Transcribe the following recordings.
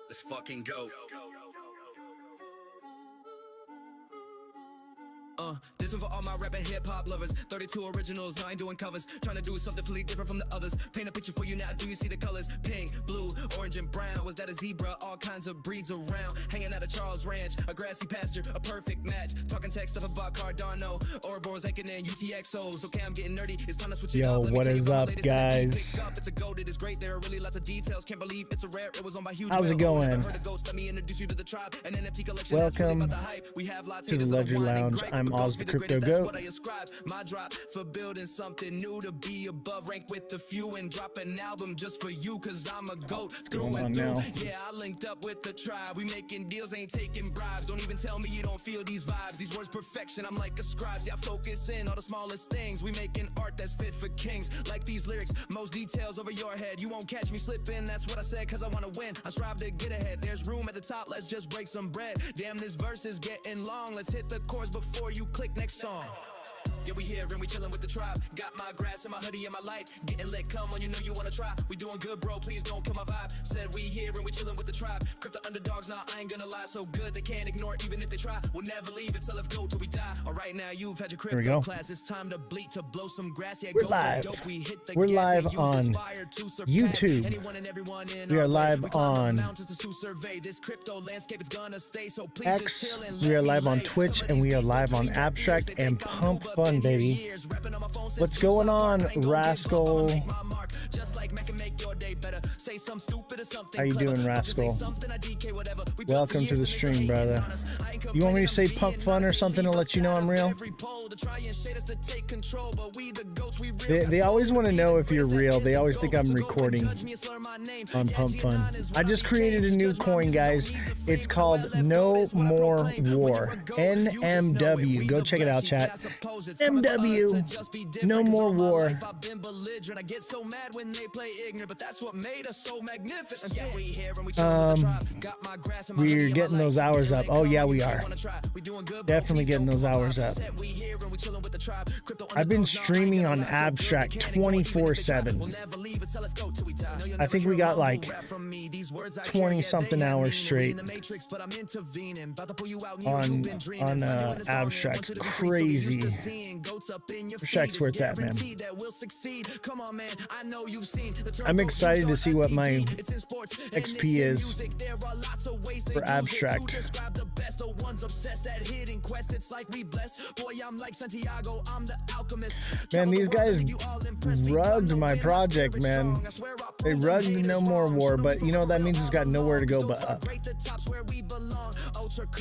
Let's fucking go. This one for all my rap and hip-hop lovers. 32 originals, now I ain't doing covers. Trying to do something completely different from the others. Paint a picture for you now, do you see the colors? Pink, blue, orange, and brown. Was that a zebra? All kinds of breeds around. Hanging out at Charles Ranch, a grassy pasture, a perfect match. Talking tech stuff about Cardano, Ouroboros, Aiken, and UTXOs. Okay, I'm getting nerdy, it's time to switch it up. Yo, what is up, guys? It's a goat, it is great, there are really lots of details. Can't believe it's a rare, it was on by huge. How's it going? Let me introduce you to the tribe. An NFT collection. Welcome to the Ledger Lounge. I'm Oz the Crypto Goat. What I ascribe my drop for building something new to be above rank with the few and drop an album just for you cause I'm a goat through and through. Yeah, I linked up with the tribe. We making deals, ain't taking bribes. Don't even tell me you don't feel these vibes. These words perfection, I'm like a scribe. See, I focus in on the smallest things. We making art that's fit for kings. Like these lyrics, most details over your head. You won't catch me slipping, that's what I said cause I wanna win. I strive to get ahead. There's room at the top, let's just break some bread. Damn, this verse is getting long. Let's hit the chorus before you click next song. Yeah, we here and we chillin' with the tribe. Got my grass and my hoodie and my light. Getting lit, come on, you know you wanna try. We doing good, bro, please don't kill my vibe. Said we here and we chillin' with the tribe. Crypto underdogs, nah, I ain't gonna lie. So good, they can't ignore it, even if they try. We'll never leave it till let's go till we die. Alright, now you've had your crypto class. It's time to bleat, to blow some grass. Yeah, we're live. We're live on YouTube. We are live on X. We are live on Twitch, and we are live on Abstract and Pump Fun, baby. What's going on, Rascal? How you doing, Rascal? Welcome to the stream, brother. You want me to say Pump Fun or something to let you know I'm real? They always want to know if you're real. They always think I'm recording on Pump Fun. I just created a new coin, guys. It's called No More War. NMW. Go check it out, chat. MW. No More War. We're getting those hours up. Oh yeah, we are. Definitely getting those hours up. I've been streaming on Abstract 24/7. I think we got like 20 something hours straight on Abstract. Crazy. Abstract's worth that, man. I'm excited to see what my XP is for Abstract. Man, these guys rugged my project, man. They rugged No More War, but you know that means it's got nowhere to go but up. It's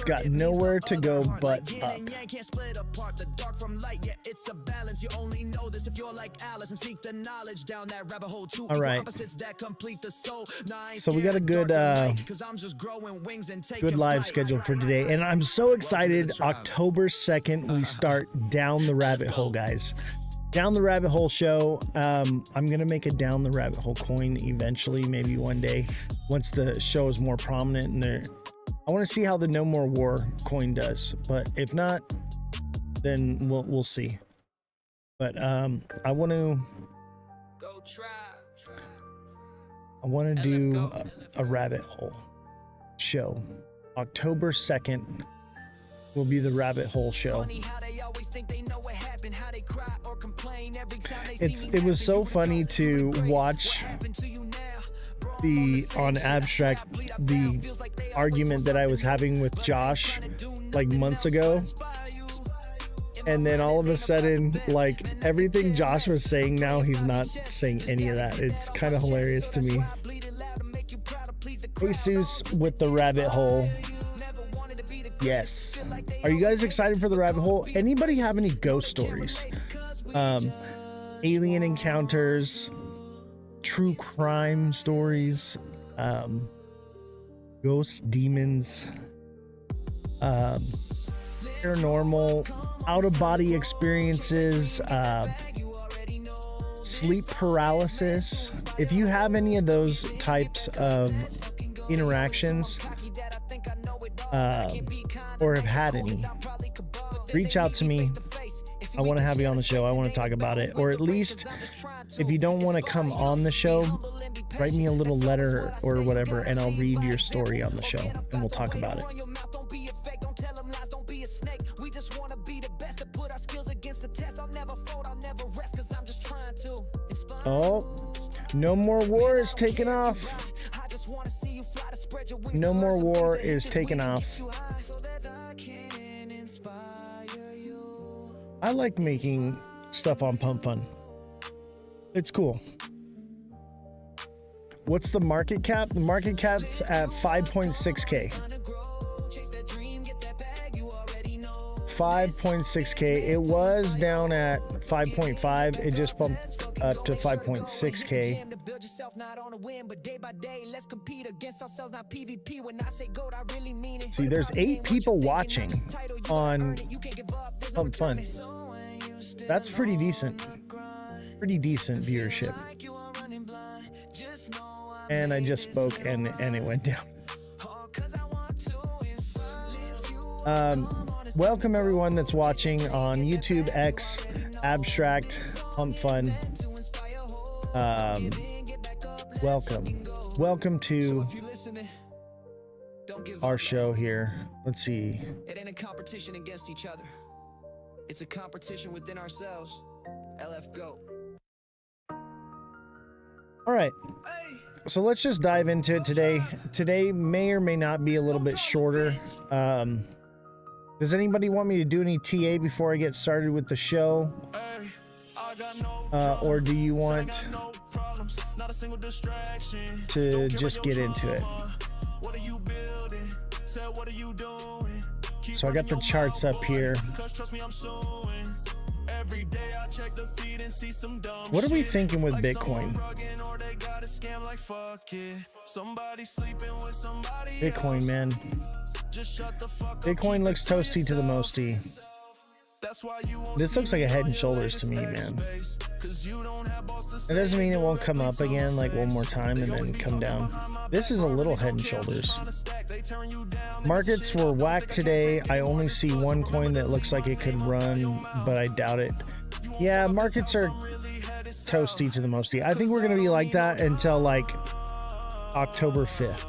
got nowhere to go but up. All right. So we got a good live schedule for today, and I'm so excited. October 2nd, we start Down the Rabbit Hole, guys. Down the Rabbit Hole show. I'm gonna make a Down the Rabbit Hole coin eventually, maybe one day, once the show is more prominent. And I want to see how the No More War coin does, but if not, then we'll see. But I want to do a rabbit hole show. October 2nd will be the Rabbit Hole show. It was so funny to watch on Abstract the argument that I was having with Josh like months ago, and then all of a sudden, like, everything Josh was saying now, he's not saying any of that. It's kind of hilarious to me. Jesus with the Rabbit Hole. Yes. Are you guys excited for the Rabbit Hole? Anybody have any ghost stories? Alien encounters, true crime stories, ghosts, demons, paranormal, out-of-body experiences, sleep paralysis. If you have any of those types of interactions, or have had any, reach out to me. I want to have you on the show. I want to talk about it. Or at least, if you don't want to come on the show, Write me a little letter or whatever, and I'll read your story on the show, and we'll talk about it. We just want to be the best to put our skills against the test. I'll never fold, I'll never rest, cause I'm just trying to. Oh, No More War is taking off. No More War is taking off. I like making stuff on Pump Fun. It's cool. What's the market cap? The market cap's at 5.6K. 5.6K. It was down at 5.5. It just bumped up to 5.6K. See, there's 8 people watching on Pump Fun. That's pretty decent. Pretty decent viewership. And I just spoke and it went down. Welcome everyone that's watching on YouTube, X, Abstract, Pump Fun. Welcome to our show here. Let's see. It ain't a competition against each other. It's a competition within ourselves. LF Go. All right. So let's just dive into it today. Today may or may not be a little bit shorter. Does anybody want me to do any TA before I get started with the show? Or do you want to just get into it? So I got the charts up here. What are we thinking with Bitcoin? Bitcoin, man. Bitcoin looks toasty to the mosty. This looks like a Head and Shoulders to me, man. It doesn't mean it won't come up again like one more time and then come down. This is a little Head and Shoulders. Markets were whacked today. I only see one coin that looks like it could run, but I doubt it. Yeah, markets are toasty to the mosty. I think we're going to be like that until like October 5th.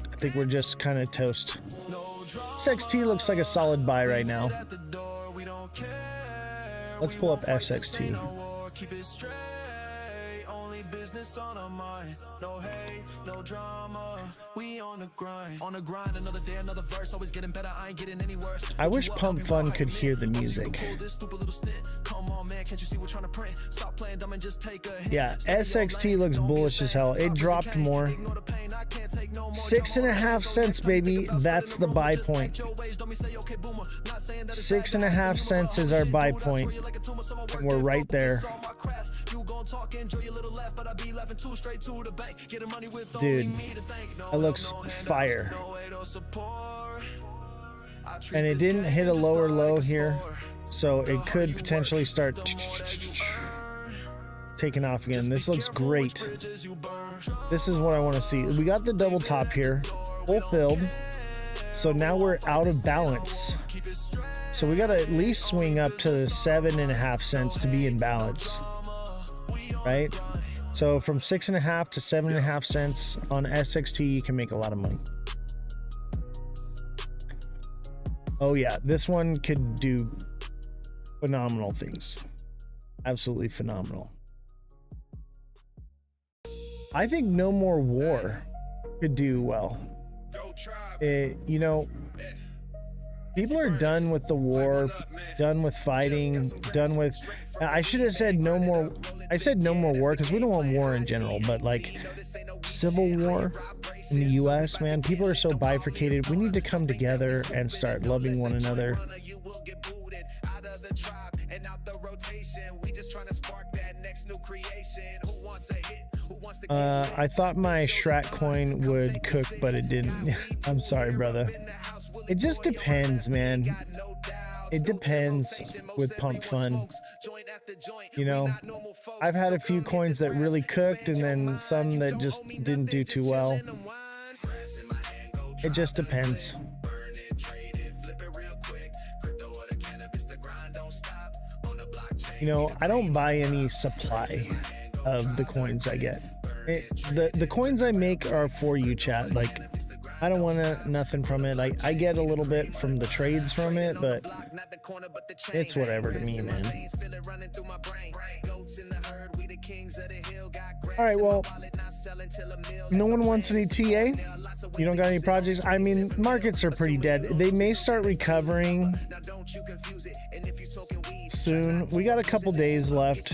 I think we're just kind of toast. SXT looks like a solid buy right now. Let's pull up SXT. No drama. We on the grind. On the grind, another day, another verse. Always getting better. I ain't getting any worse. I wish Pump Fun could hear the music. Yeah, SXT looks bullish as hell. It dropped more. 6.5 cents, baby. That's the buy point. 6.5 cents is our buy point. And we're right there. Dude, that looks fire. And it didn't hit a lower low here, so it could potentially start taking off again. This looks great. This is what I want to see. We got the double top here, full filled. So now we're out of balance. So we got to at least swing up to 7.5 cents to be in balance, right? So from 6.5 to 7.5 cents on SXT, you can make a lot of money. Oh yeah, this one could do phenomenal things. Absolutely phenomenal. I think No More War could do well. You know, people are done with the war, done with fighting, done with... I should have said no more... I said no more war because we don't want war in general, but like civil war in the U.S., man, people are so bifurcated. We need to come together and start loving one another. I thought my Shrek coin would cook, but it didn't. I'm sorry, brother. It just depends, man. It depends with Pump Fun. You know, I've had a few coins that really cooked and then some that just didn't do too well. It just depends. You know, I don't buy any supply. of the coins I get. The coins I make are for you, chat. Like, I don't want nothing from it. I get a little bit from the trades from it, but it's whatever to me, man. All right, well, no one wants any TA. You don't got any projects? I mean, markets are pretty dead. They may start recovering soon. We got a couple days left.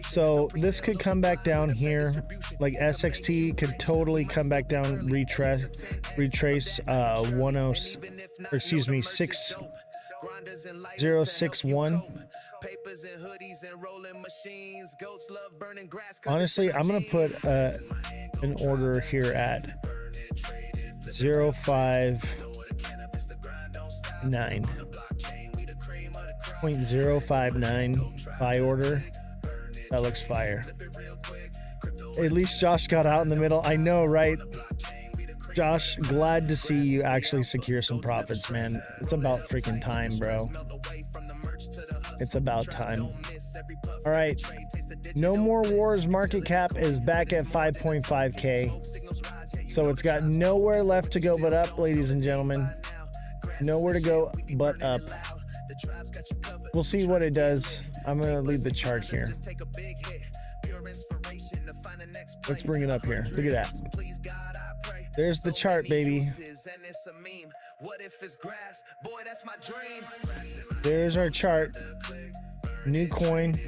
So this could come back down here. Like SXT could totally come back down, retrace 6061. Honestly, I'm gonna put an order here at 059. 0.059 buy order. That looks fire. At least Josh got out in the middle. I know, right? Josh, glad to see you actually secure some profits, man. It's about freaking time, bro. It's about time. All right. No More Wars market cap is back at 5.5K. So it's got nowhere left to go but up, ladies and gentlemen. Nowhere to go but up. We'll see what it does. I'm going to leave the chart here. Let's bring it up here. Look at that. There's the chart, baby. There's our chart. New coin.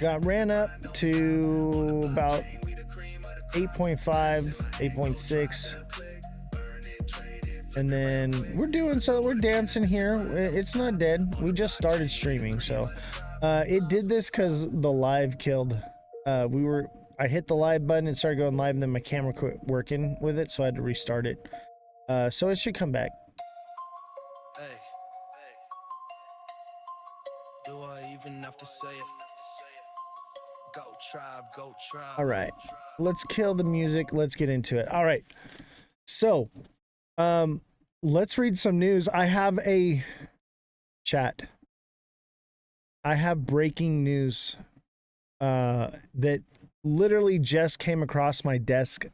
Ran up to about 8.5, 8.6. And then we're dancing here. It's not dead. We just started streaming, so it did this because the live killed. I hit the live button, it started going live, and then my camera quit working with it, so I had to restart it. So it should come back. Hey, do I even have to say it? Go tribe, go tribe. All right, let's kill the music. Let's get into it. All right, so let's read some news. I have a chat. I have breaking news that literally just came across my desk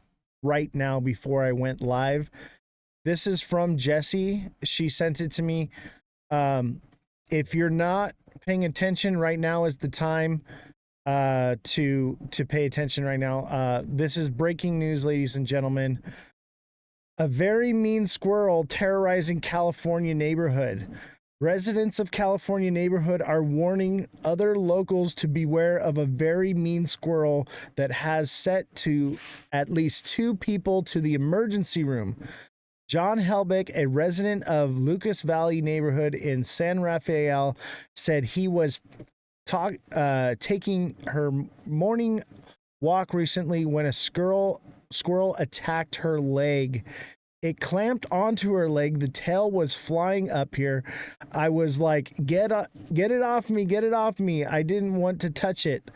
right now before I went live. This is from Jessie. She sent it to me. If you're not paying attention, right now is the time to pay attention right now. This is breaking news, ladies and gentlemen. A very mean squirrel terrorizing California neighborhood. Residents of California neighborhood are warning other locals to beware of a very mean squirrel that has sent to at least 2 people to the emergency room. John Helbeck, a resident of Lucas Valley neighborhood in San Rafael, said he was taking her morning walk recently when a squirrel attacked her leg. It clamped onto her leg. The tail was flying up here. I was like, get it off me, get it off me. I didn't want to touch it.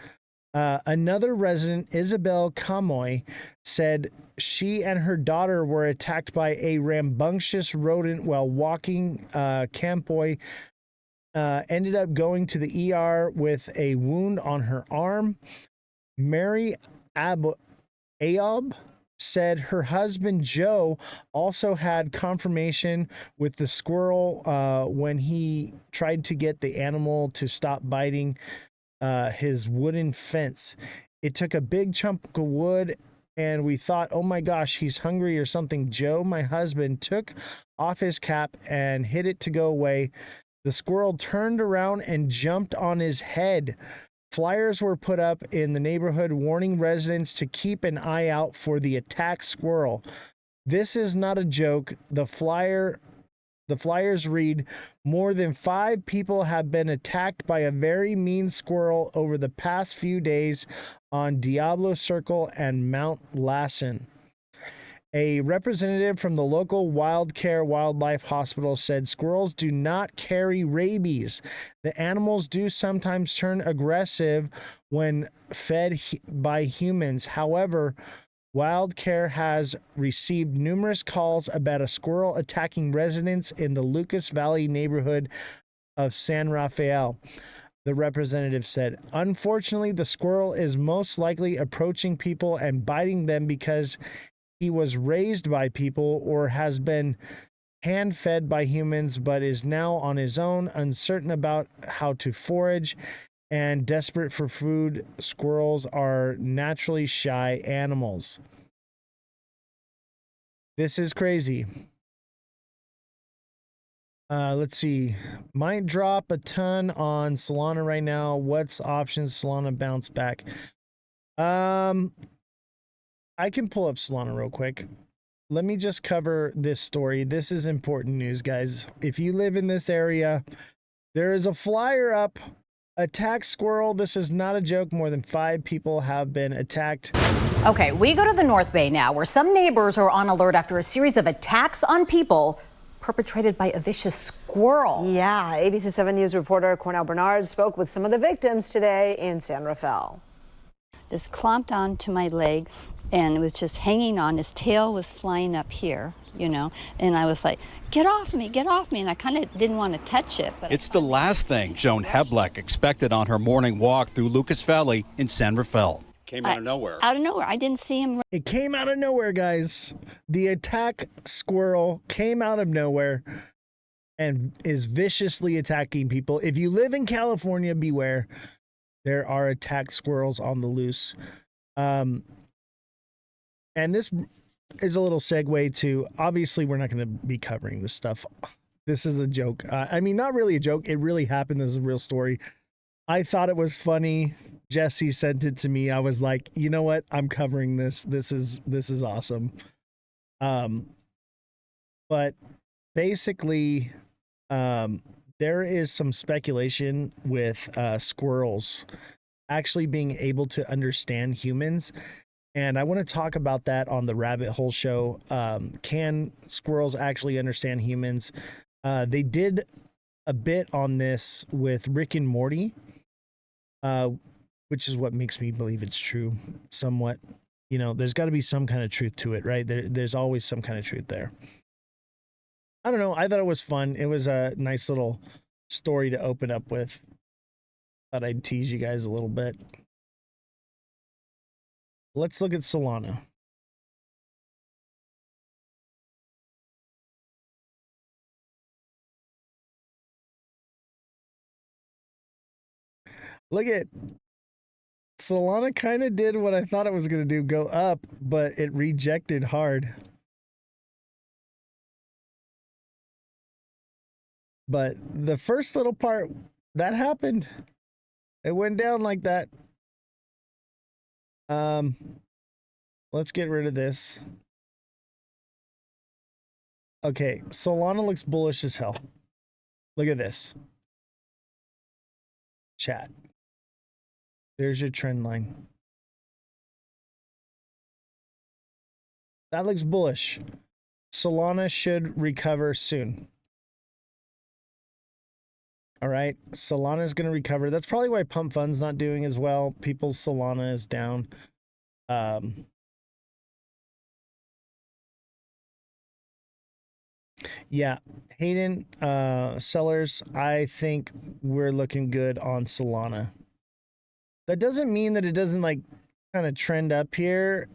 Another resident, Isabel Camoy, said she and her daughter were attacked by a rambunctious rodent while walking. Campoy ended up going to the ER with a wound on her arm. Mary Ayob said her husband Joe also had confirmation with the squirrel when he tried to get the animal to stop biting his wooden fence. It took a big chunk of wood, and we thought, oh my gosh, he's hungry or something. Joe, my husband, took off his cap and hit it to go away. The squirrel turned around and jumped on his head. Flyers were put up in the neighborhood warning residents to keep an eye out for the attacked squirrel. This is not a joke. The flyers read, more than 5 people have been attacked by a very mean squirrel over the past few days on Diablo Circle and Mount Lassen. A representative from the local WildCare Wildlife Hospital said squirrels do not carry rabies. The animals do sometimes turn aggressive when fed by humans. However, WildCare has received numerous calls about a squirrel attacking residents in the Lucas Valley neighborhood of San Rafael. The representative said, unfortunately, the squirrel is most likely approaching people and biting them because he was raised by people or has been hand-fed by humans, but is now on his own, uncertain about how to forage and desperate for food. Squirrels are naturally shy animals. This is crazy. Let's see. Might drop a ton on Solana right now. What's options? Solana bounce back. I can pull up Solana real quick. Let me just cover this story. This is important news, guys. If you live in this area, there is a flyer up. Attack squirrel. This is not a joke. More than 5 people have been attacked. Okay, we go to the North Bay now, where some neighbors are on alert after a series of attacks on people perpetrated by a vicious squirrel. Yeah, ABC 7 News reporter Cornell Bernard spoke with some of the victims today in San Rafael. This clomped onto my leg and it was just hanging on. His tail was flying up here, you know, and I was like, get off me, and I kind of didn't want to touch it. But it's the last thing Joan Hebleck expected on her morning walk through Lucas Valley in San Rafael. Came out of nowhere. Out of nowhere. I didn't see him. It came out of nowhere, guys. The attack squirrel came out of nowhere and is viciously attacking people. If you live in California, beware. There are attack squirrels on the loose. And this is a little segue to, obviously, we're not going to be covering this stuff. This is a joke. I mean, not really a joke. It really happened. This is a real story. I thought it was funny. Jesse sent it to me. I was like, you know what? I'm covering this. This is awesome. But basically, there is some speculation with squirrels actually being able to understand humans. And I want to talk about that on the Rabbit Hole Show. Can squirrels actually understand humans? They did a bit on this with Rick and Morty, which is what makes me believe it's true somewhat. You know, there's got to be some kind of truth to it, right? There's always some kind of truth there. I don't know. I thought it was fun. It was a nice little story to open up with. Thought I'd tease you guys a little bit. Let's look at Solana. Look at Solana kind of did what I thought it was going to do, go up, but it rejected hard. But the first little part that happened, it went down like that. Let's get rid of this. Okay, Solana looks bullish as hell. Look at this. Chat. There's your trend line. That looks bullish. Solana should recover soon. All right, Solana is going to recover. That's probably why Pump Fund's not doing as well. People's Solana is down. Yeah, Hayden, sellers, I think we're looking good on Solana. That doesn't mean that it doesn't like kind of trend up here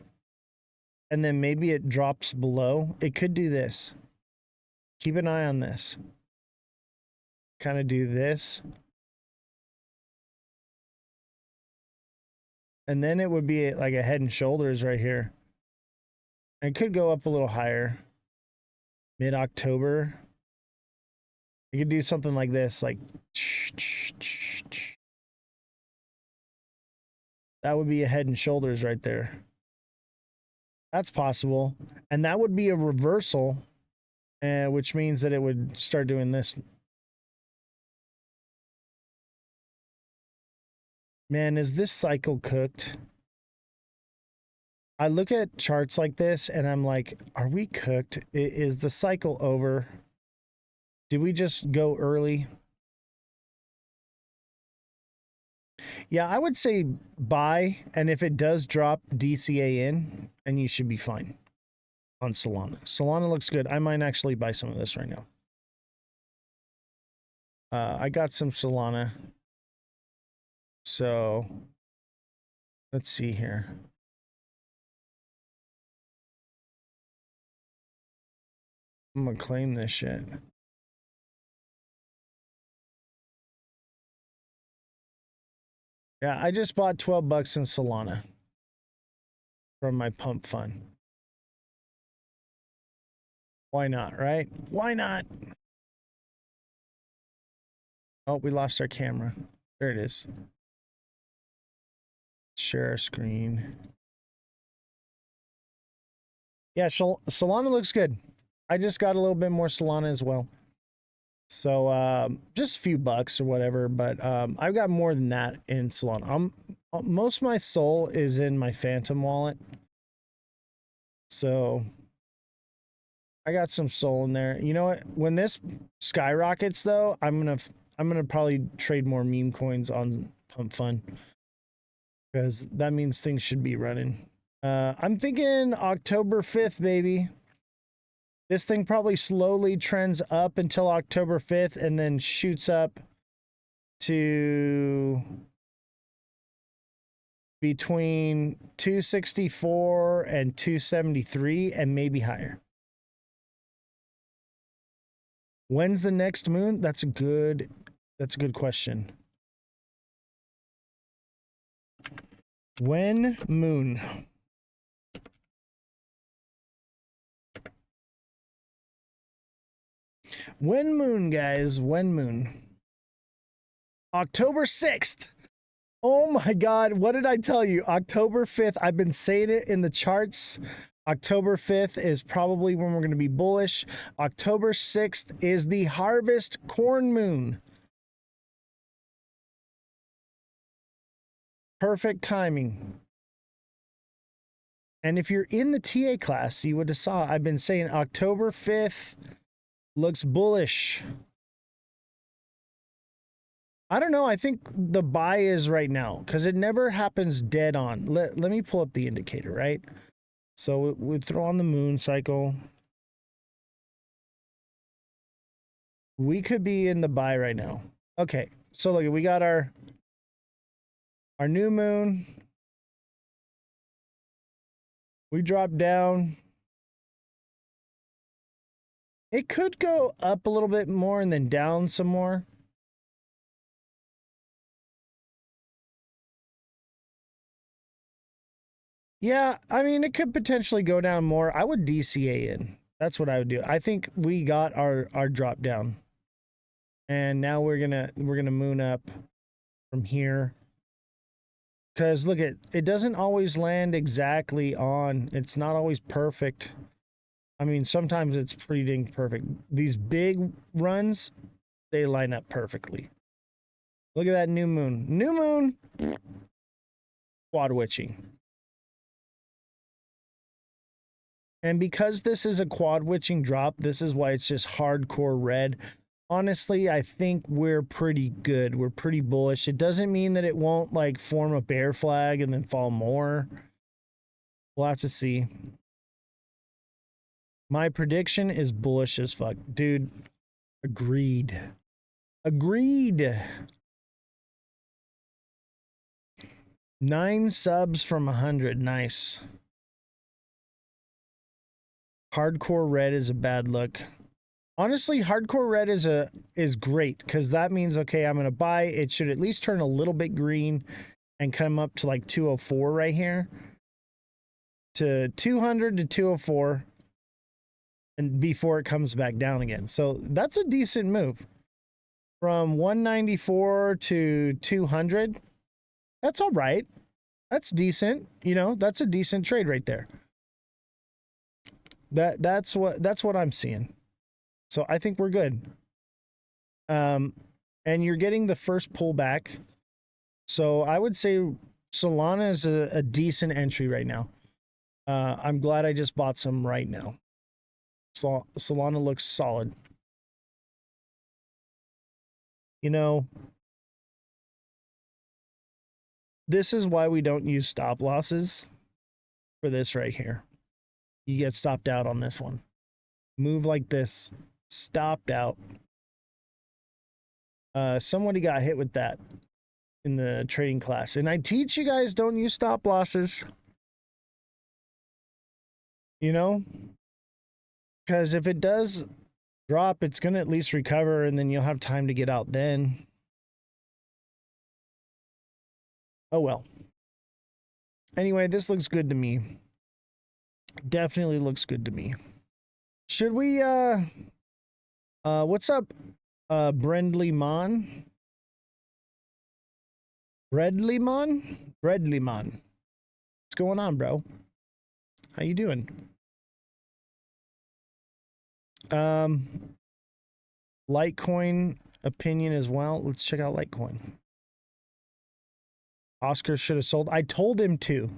and then maybe it drops below. It could do this. Keep an eye on this. Kind of do this. And then it would be like a head and shoulders right here. It could go up a little higher. Mid-October. You could do something like this, like that would be a head and shoulders right there. That's possible. And that would be a reversal, which means that it would start doing this. Man, is this cycle cooked? I look at charts like this and I'm like, are we cooked? Is the cycle over? Did we just go early? Yeah, I would say buy. And if it does drop, DCA in and you should be fine on Solana. Solana looks good. I might actually buy some of this right now. I got some Solana. So let's see here. I'm gonna claim this shit. Yeah, I just bought 12 bucks in Solana from my pump fund. Why not, right? Why not? Oh, we lost our camera. There it is. Share our screen. Yeah, Solana looks good. I just got a little bit more Solana as well. So just a few bucks or whatever, but I've got more than that in Solana. Most of my Sol is in my Phantom wallet. So I got some Sol in there. You know what? When this skyrockets though, I'm gonna probably trade more meme coins on Pump Fund, because that means things should be running. I'm thinking October 5th, baby. This thing probably slowly trends up until October 5th and then shoots up to between 264 and 273 and maybe higher. When's the next moon? That's a good question. When moon? When moon, guys? When moon? October 6th. Oh my God. What did I tell you? October 5th. I've been saying it in the charts. October 5th is probably when we're going to be bullish. October 6th is the harvest corn moon. Perfect timing. And if you're in the TA class, you would have saw I've been saying October 5th looks bullish. I don't know. I think the buy is right now because it never happens dead on. Let me pull up the indicator, right? So we throw on the moon cycle. We could be in the buy right now. Okay. So look, we got our new moon. We drop down. It could go up a little bit more and then down some more. Yeah, I mean, it could potentially go down more. I would DCA in. That's what I would do. I think we got our drop down. And now we're gonna moon up from here. Because look, it doesn't always land exactly on. It's not always perfect. I mean, sometimes it's pretty dang perfect. These big runs, they line up perfectly. Look at that new moon. New moon. Quad witching. And because this is a quad witching drop, this is why it's just hardcore red. Honestly, I think we're pretty good. We're pretty bullish. It doesn't mean that it won't like form a bear flag and then fall more. We'll have to see. My prediction is bullish as fuck. Dude, agreed. Agreed. 9 subs from 100. Nice. Hardcore red is a bad look. Honestly, hardcore red is great because that means, okay, I'm going to buy. It should at least turn a little bit green and come up to like 204 right here. To 200 to 204. And before it comes back down again. So that's a decent move. From 194 to 200. That's all right. That's decent. You know, that's a decent trade right there. That's what I'm seeing. So I think we're good. And you're getting the first pullback. So I would say Solana is a decent entry right now. I'm glad I just bought some right now. So Solana looks solid. You know, this is why we don't use stop losses for this right here. You get stopped out on this one. Move like this. Stopped out. Somebody got hit with that. in the trading class. And I teach you guys, don't use stop losses. You know? Because if it does drop, it's going to at least recover, and then you'll have time to get out then. Oh, well. Anyway, this looks good to me. Definitely looks good to me. Should we, what's up, Brendley Mon? Bredley Mon? Bredley Mon. What's going on, bro? How you doing? Litecoin opinion as well. Let's check out Litecoin. Oscar should have sold. I told him to.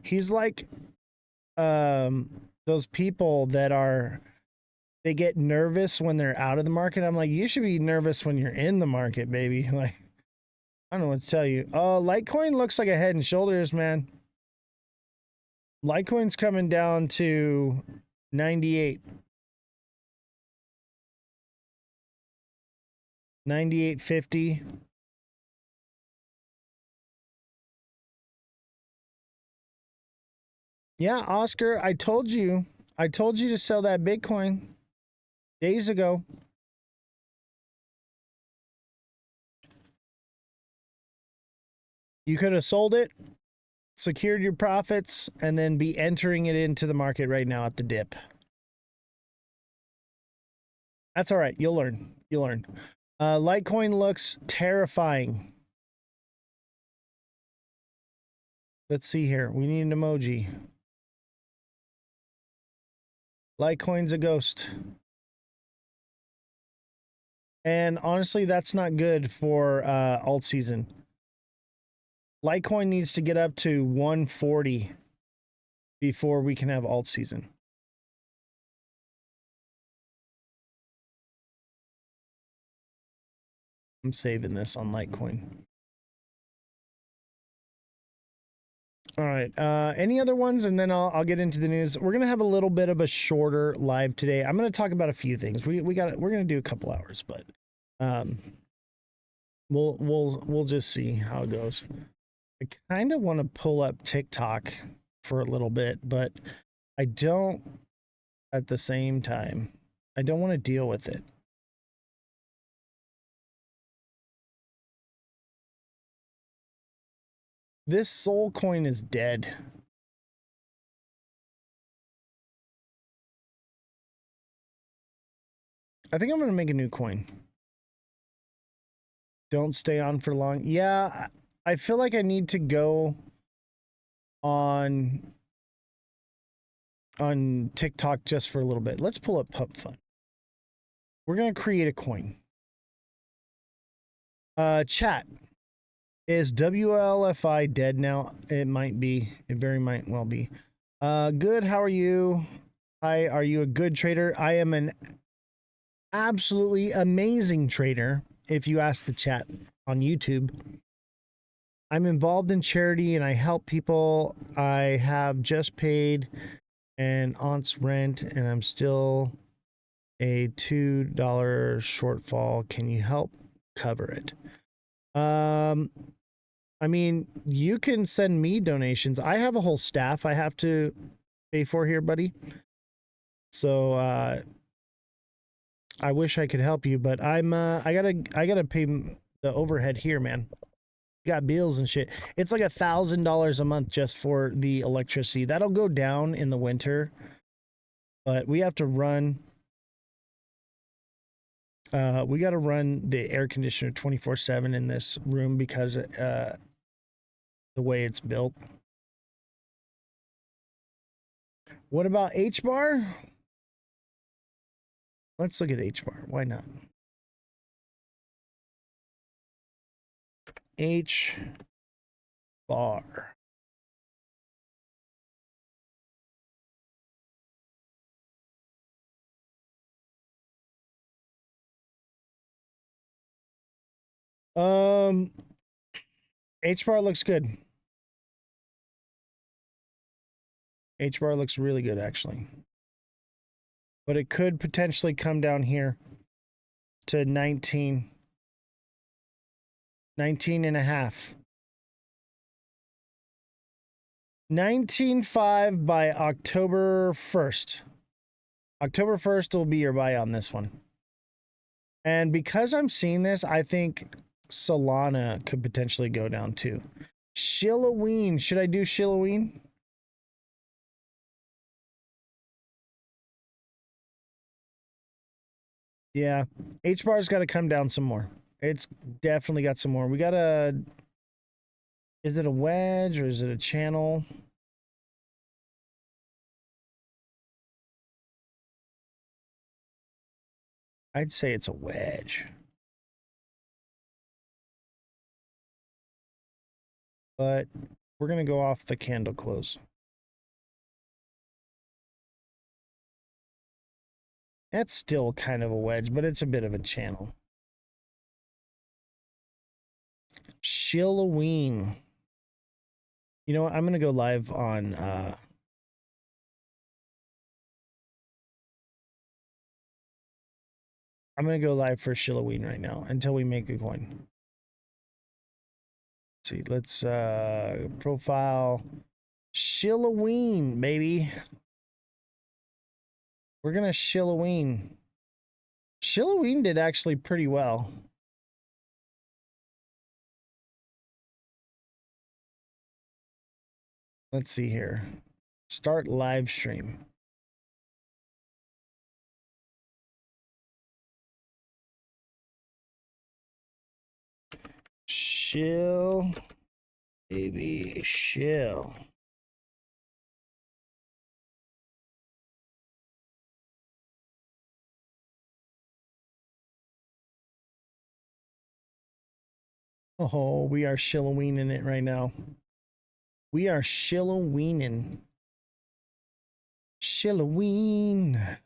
He's like those people that they get nervous when they're out of the market. I'm like, you should be nervous when you're in the market, baby. Like, I don't know what to tell you. Oh, Litecoin looks like a head and shoulders, man. Litecoin's coming down to 98. 98.50. Yeah, Oscar, I told you to sell that Bitcoin days ago. You could have sold it, secured your profits, and then be entering it into the market right now at the dip. That's all right. You'll learn. Litecoin looks terrifying. Let's see here. We need an emoji. Litecoin's a ghost. And honestly, that's not good for alt season. Litecoin needs to get up to 140 before we can have alt season. I'm saving this on Litecoin. All right. Any other ones? And then I'll get into the news. We're gonna have a little bit of a shorter live today. I'm gonna talk about a few things. We're gonna do a couple hours, but we'll just see how it goes. I kind of want to pull up TikTok for a little bit, but I don't at the same time. I don't want to deal with it. This Soul coin is dead. I think I'm going to make a new coin. Don't stay on for long. Yeah, I feel like I need to go on TikTok just for a little bit. Let's pull up Pump Fund. We're going to create a coin. Chat. Is WLFI dead now? It might be. It very might well be. Good. How are you? Hi. Are you a good trader? I am an absolutely amazing trader. If you ask the chat on YouTube, I'm involved in charity and I help people. I have just paid an aunt's rent and I'm still a $2 shortfall. Can you help cover it? I mean, you can send me donations. I have a whole staff I have to pay for here, buddy. So I wish I could help you, but I gotta pay the overhead here, man. Got bills and shit. It's like $1,000 a month just for the electricity. That'll go down in the winter, but we have to run. We got to run the air conditioner 24/7 in this room because the way it's built. What about H-bar? Let's look at H-bar. Why not? H-bar. H-bar looks good. H-bar looks really good, actually. But it could potentially come down here. to 19. 19 and a half. 19.5 by October 1st. October 1st will be your buy on this one. And because I'm seeing this, I think Solana could potentially go down too. Shilloween. Should I do Shilloween? Yeah. H-bar's got to come down some more. It's definitely got some more. We got a... Is it a wedge or is it a channel? I'd say it's a wedge. But we're going to go off the candle close. That's still kind of a wedge, but it's a bit of a channel. Shilloween. You know what? I'm going to go live on... I'm going to go live for Shilloween right now until we make a coin. Let's see. Let's profile Shilloween, baby. We're going to Shilloween. Shilloween did actually pretty well. Let's see here. Start live stream. Shill, baby, shill. Oh, we are Shilloweening it right now. We are Shilloweening. Shilloween.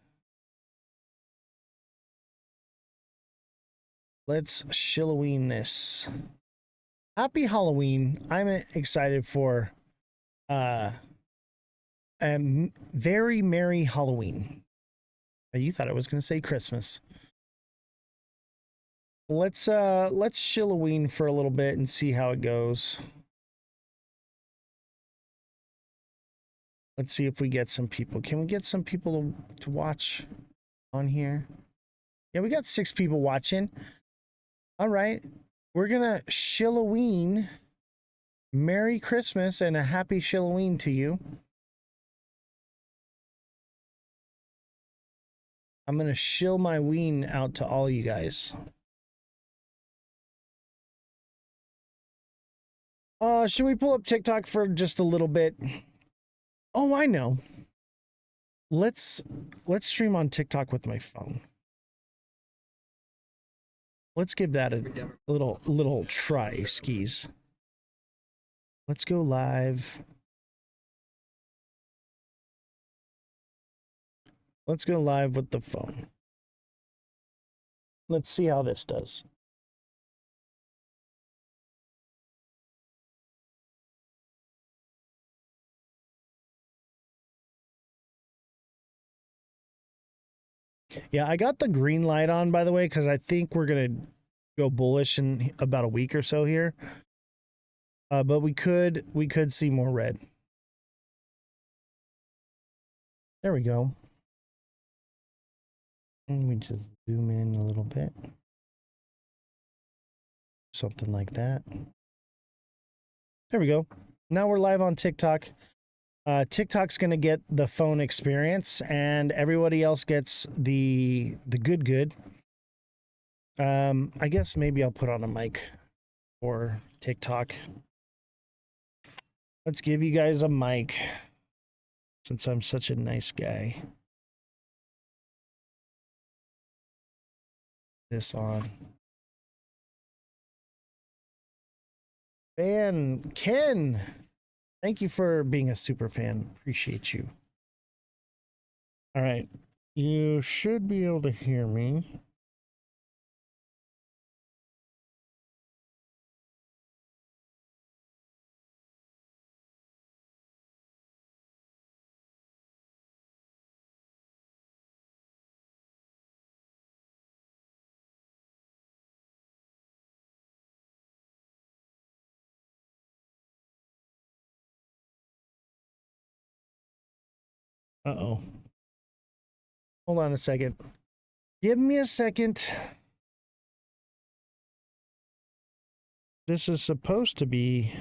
Let's Shilloween this. Happy Halloween. I'm excited for very merry Halloween. You thought I was going to say Christmas. Let's Shilloween for a little bit and see how it goes. Let's see if we get some people. Can we get some people to watch on here? Yeah, we got 6 people watching. All right. We're going to Shilloween. Merry Christmas and a happy Shilloween to you. I'm going to shill my ween out to all you guys. Should we pull up TikTok for just a little bit? Oh, I know. Let's stream on TikTok with my phone. Let's give that a little try, skis. Let's go live. Let's go live with the phone. Let's see how this does. Yeah, I got the green light on, by the way, because I think we're going to go bullish in about a week or so here. But we could see more red. There we go. And we just zoom in a little bit. Something like that. There we go. Now we're live on TikTok. TikTok's going to get the phone experience and everybody else gets the good. I guess maybe I'll put on a mic for TikTok. Let's give you guys a mic since I'm such a nice guy. This on. Fan Ken. Thank you for being a super fan. Appreciate you. All right. You should be able to hear me. Uh-oh. Hold on a second. Give me a second. This is supposed to be...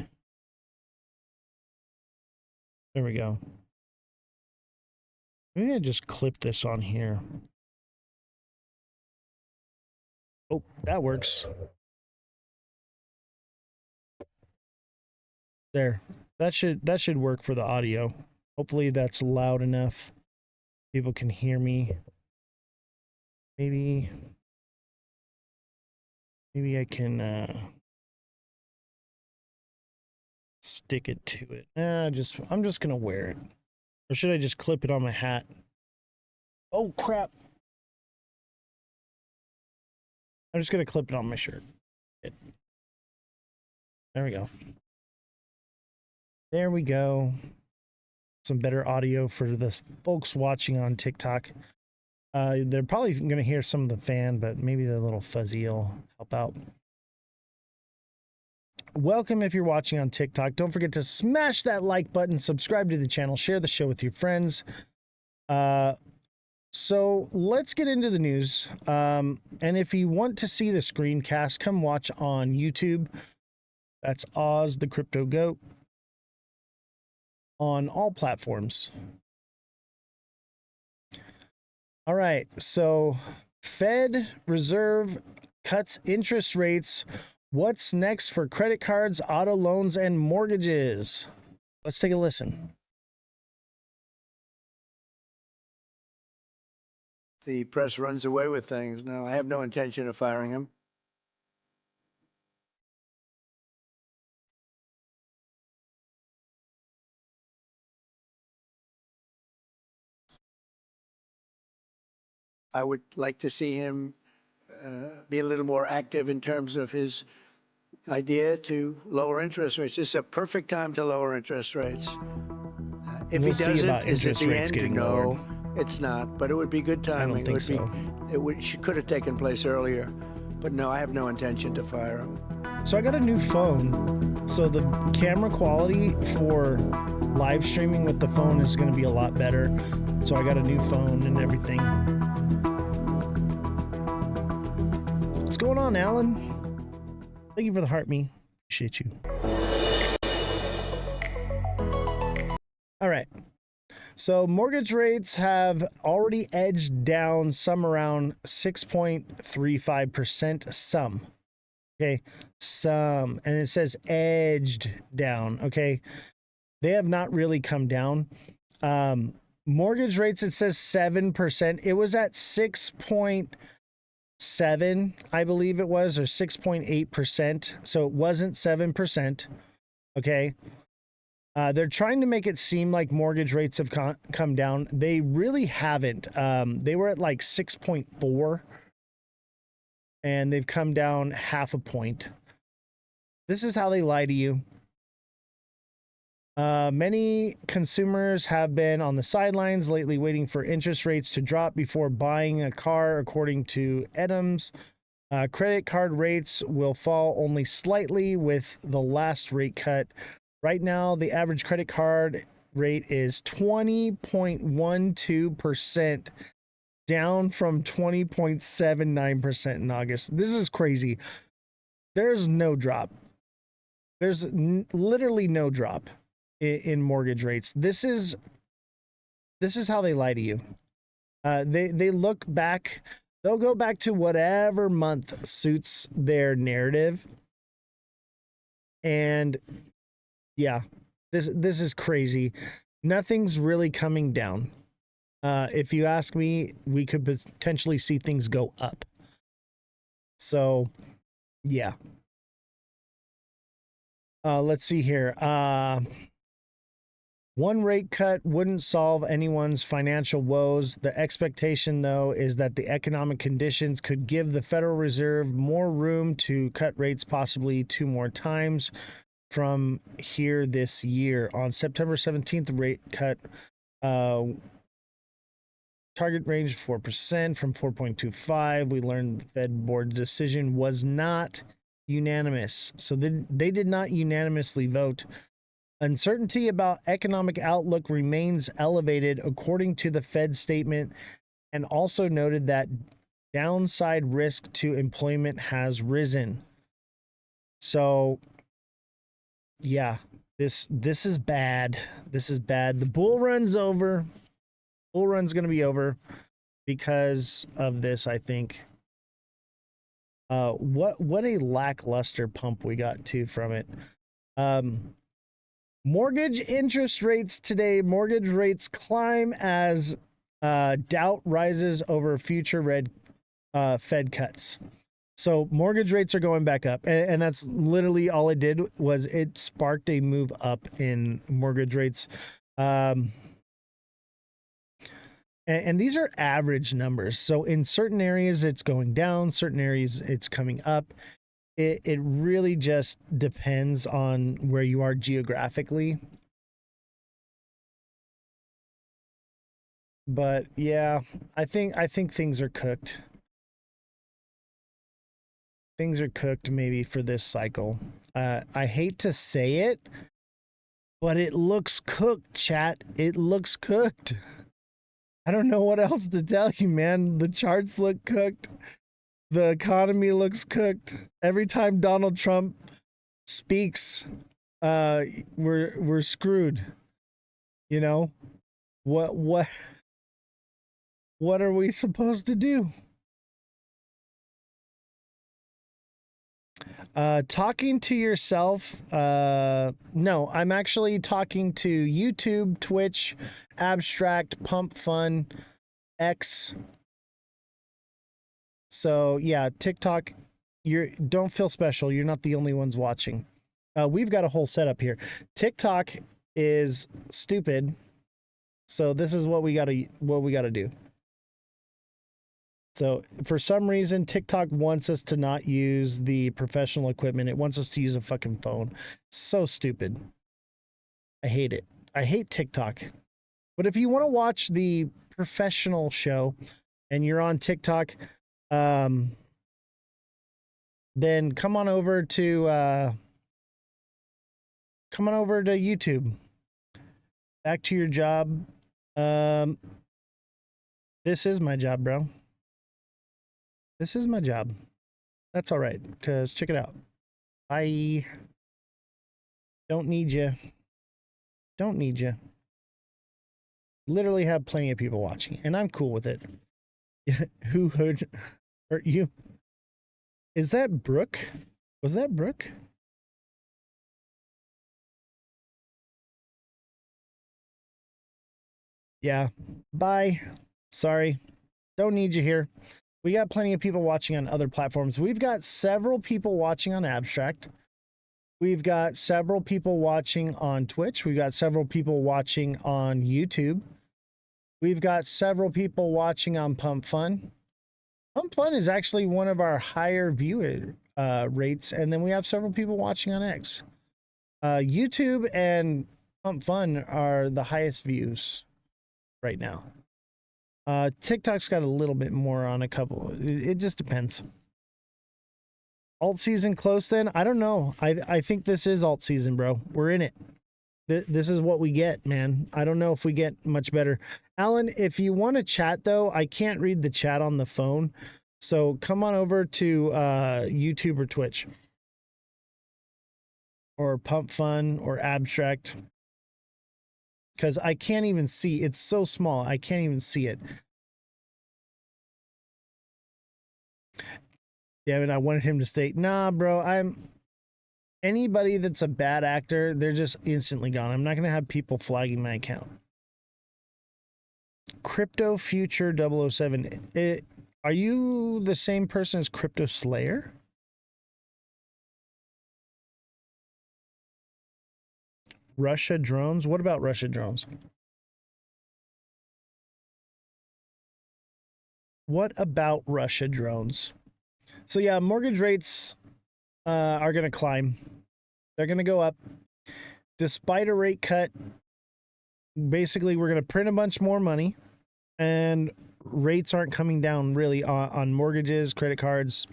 There we go. Maybe I just clip this on here. Oh, that works. There. That should work for the audio. Hopefully that's loud enough. People can hear me. Maybe I can stick it to it. I'm just gonna wear it. Or should I just clip it on my hat? Oh crap. I'm just gonna clip it on my shirt. There we go. There we go. Some better audio for the folks watching on TikTok. They're probably going to hear some of the fan, but maybe the little fuzzy will help out. Welcome if you're watching on TikTok. Don't forget to smash that like button, subscribe to the channel, share the show with your friends. So let's get into the news. And if you want to see the screencast, come watch on YouTube. That's Oz the Crypto Goat on all platforms. All right, so Fed Reserve cuts interest rates. What's next for credit cards, auto loans, and mortgages? Let's take a listen. The press runs away with things. No, I have no intention of firing him. I would like to see him be a little more active in terms of his idea to lower interest rates. This is a perfect time to lower interest rates. If We'll he see about doesn't, is it interest the rates end? getting No, lowered. it's not. But it would be good timing. I don't think so. It could have taken place earlier. But no, I have no intention to fire him. So I got a new phone. So the camera quality for live streaming with the phone is going to be a lot better. So I got a new phone and everything. What's going on, Alan? Thank you for the heart, me. Appreciate you. All right. So mortgage rates have already edged down some around 6.35%. Some. Okay. Some. And it says edged down. Okay. They have not really come down. Mortgage rates, it says 7%. It was at 6.7, I believe it was, or 6.8%. So it wasn't 7%. Okay. They're trying to make it seem like mortgage rates have come down. They really haven't. They were at like 6.4 and they've come down half a point. This is how they lie to you. Many consumers have been on the sidelines lately waiting for interest rates to drop before buying a car, according to Adams. Credit card rates will fall only slightly with the last rate cut. Right now, the average credit card rate is 20.12%, down from 20.79% in August. This is crazy. There's no drop. There's literally no drop in mortgage rates. This is how they lie to you. They look back. They'll go back to whatever month suits their narrative. And yeah, this is crazy. Nothing's really coming down. If you ask me, we could potentially see things go up. So, yeah. Let's see here. One rate cut wouldn't solve anyone's financial woes. The expectation, though, is that the economic conditions could give the Federal Reserve more room to cut rates possibly 2 more times from here this year. On September 17th, the rate cut target range 4% from 4.25. We learned the Fed board decision was not unanimous. So they did not unanimously vote. Uncertainty about economic outlook remains elevated, according to the Fed statement, and also noted that downside risk to employment has risen. So, yeah, this is bad. This is bad. The bull run's over. Bull run's going to be over because of this, I think. What a lackluster pump we got too from it. Mortgage interest rates today. Mortgage rates climb as doubt rises over future Fed cuts. So mortgage rates are going back up, and that's literally all it did was it sparked a move up in mortgage rates. And these are average numbers. So in certain areas, it's going down. Certain areas, it's coming up. It really just depends on where you are geographically. But yeah, I think things are cooked. Things are cooked maybe for this cycle. I hate to say it, but it looks cooked, chat. It looks cooked. I don't know what else to tell you, man. The charts look cooked. The economy looks cooked. Every time Donald Trump speaks, we're screwed. You know? What are we supposed to do? Talking to yourself. No, I'm actually talking to YouTube, Twitch, Abstract, Pump Fun, X. So yeah, TikTok, don't feel special. You're not the only ones watching. We've got a whole setup here. TikTok is stupid. So this is what we gotta do. So for some reason, TikTok wants us to not use the professional equipment. It wants us to use a fucking phone. So stupid. I hate it. I hate TikTok. But if you want to watch the professional show and you're on TikTok, then come on over to YouTube. Back to your job. This is my job, bro. This is my job. That's all right, because check it out. I don't need you. Don't need you. Literally have plenty of people watching, and I'm cool with it. Who hurt you? Is that Brooke? Was that Brooke? Yeah. Bye. Sorry. Don't need you here. We got plenty of people watching on other platforms. We've got several people watching on Abstract. We've got several people watching on Twitch. We've got several people watching on YouTube. We've got several people watching on Pump Fun. Pump Fun is actually one of our higher viewer rates. And then we have several people watching on X. YouTube and Pump Fun are the highest views right now. TikTok's got a little bit more on a couple. It just depends. Alt season close then? I don't know. I think this is alt season, bro. We're in it. This is what we get, man. I don't know if we get much better. Alan, if you want to chat though, I can't read the chat on the phone. So come on over to YouTube or Twitch. Or Pump Fun or Abstract. Because I can't even see. It's so small. I can't even see it. Damn it, I wanted him to stay. Nah, bro, anybody that's a bad actor, they're just instantly gone. I'm not going to have people flagging my account. Crypto Future 007. Are you the same person as Crypto Slayer? Russia drones? What about Russia drones? What about Russia drones? So yeah, mortgage rates are going to climb. They're going to go up. Despite a rate cut, basically we're going to print a bunch more money and rates aren't coming down really on mortgages, credit cards.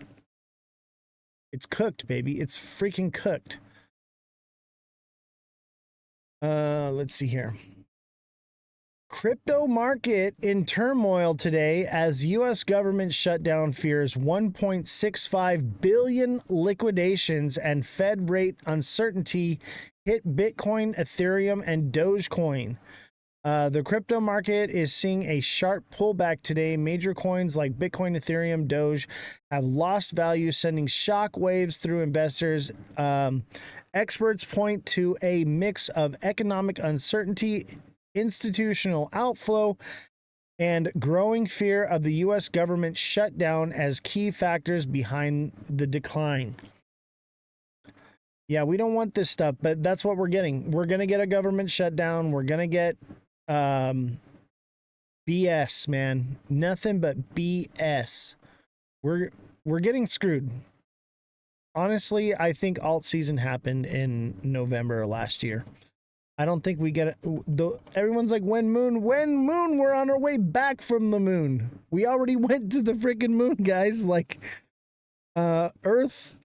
It's cooked, baby. It's freaking cooked. let's see here. Crypto market in turmoil today as U.S. government shutdown fears 1.65 billion liquidations and Fed rate uncertainty hit Bitcoin, Ethereum, and Dogecoin. The crypto market is seeing a sharp pullback today. Major coins like Bitcoin, Ethereum, Doge have lost value, sending shock waves through investors. Experts point to a mix of economic uncertainty, institutional outflow, and growing fear of the U.S. government shutdown as key factors behind the decline. Yeah, we don't want this stuff, but that's what we're getting. We're going to get a government shutdown. We're going to get BS, man. Nothing but BS. We're getting screwed. Honestly, I think alt season happened in November last year. I don't think we get it. Everyone's like, when moon? We're on our way back from the moon. We already went to the freaking moon, guys. Like, Earth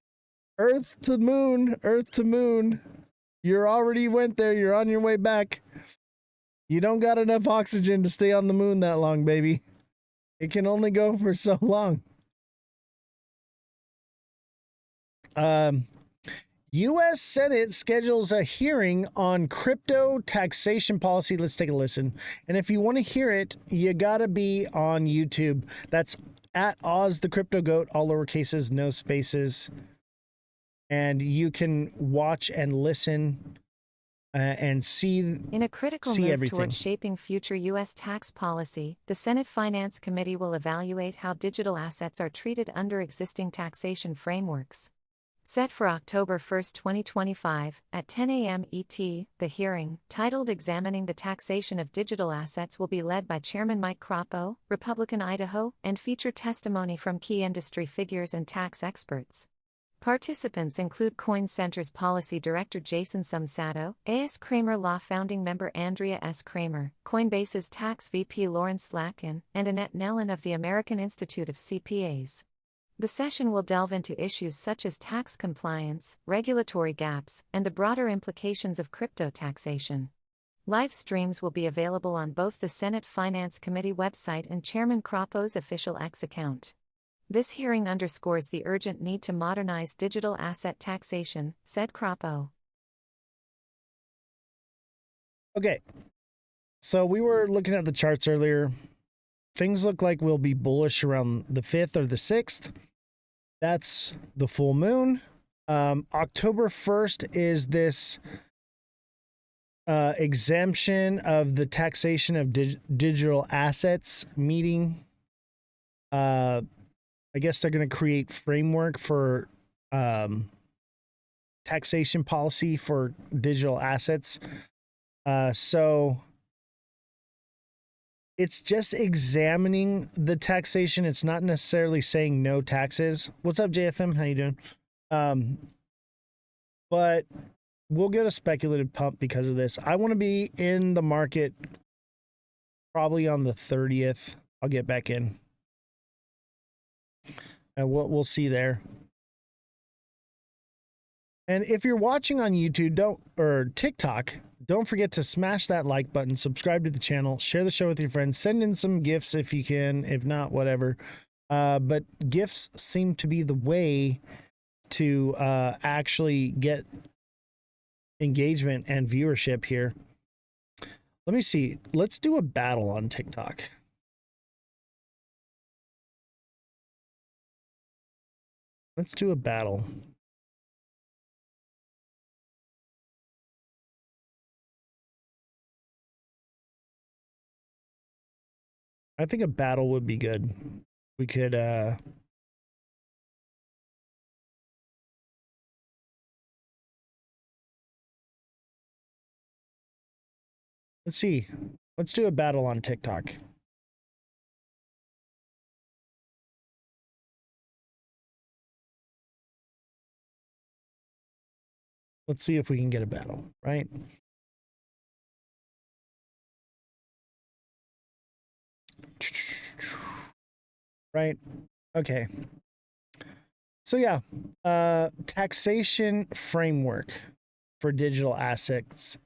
to moon. You already went there. You're on your way back. You don't got enough oxygen to stay on the moon that long, baby. It can only go for so long. U.S. Senate schedules a hearing on crypto taxation policy. Let's take a listen. And if you want to hear it, you got to be on YouTube. That's at Oz the Crypto Goat, all lowercases, no spaces. And you can watch and listen and see in a critical see move everything. towards shaping future U.S. tax policy, the Senate Finance Committee will evaluate how digital assets are treated under existing taxation frameworks. Set for October 1, 2025, at 10 a.m. ET, the hearing, titled Examining the Taxation of Digital Assets, will be led by Chairman Mike Crapo, Republican Idaho, and feature testimony from key industry figures and tax experts. Participants include Coin Center's Policy Director Jason Sumsato, A.S. Kramer Law founding member Andrea S. Kramer, Coinbase's Tax VP Lawrence Slatkin, and Annette Nellen of the American Institute of CPAs. The session will delve into issues such as tax compliance, regulatory gaps, and the broader implications of crypto taxation. Live streams will be available on both the Senate Finance Committee website and Chairman Crapo's official X account. This hearing underscores the urgent need to modernize digital asset taxation, said Crapo. Okay, so we were looking at the charts earlier. Things look like we'll be bullish around the 5th or the 6th. That's the full moon. October 1st is this exemption of the taxation of digital assets meeting. I guess they're going to create framework for taxation policy for digital assets. So it's just examining the taxation. It's not necessarily saying no taxes. What's up, JFM? How you doing? But we'll get a speculative pump because of this. I want to be in the market probably on the 30th. I'll get back in. And we'll see there. And if you're watching on YouTube or TikTok, don't forget to smash that like button, subscribe to the channel, share the show with your friends, send in some gifts if you can, if not, whatever. But gifts seem to be the way to actually get engagement and viewership here. Let me see. Let's do a battle on TikTok. Let's do a battle. I think a battle would be good. We could let's see. Let's do a battle on TikTok. Let's see if we can get a battle, right? Right. Okay. So yeah, taxation framework for digital assets.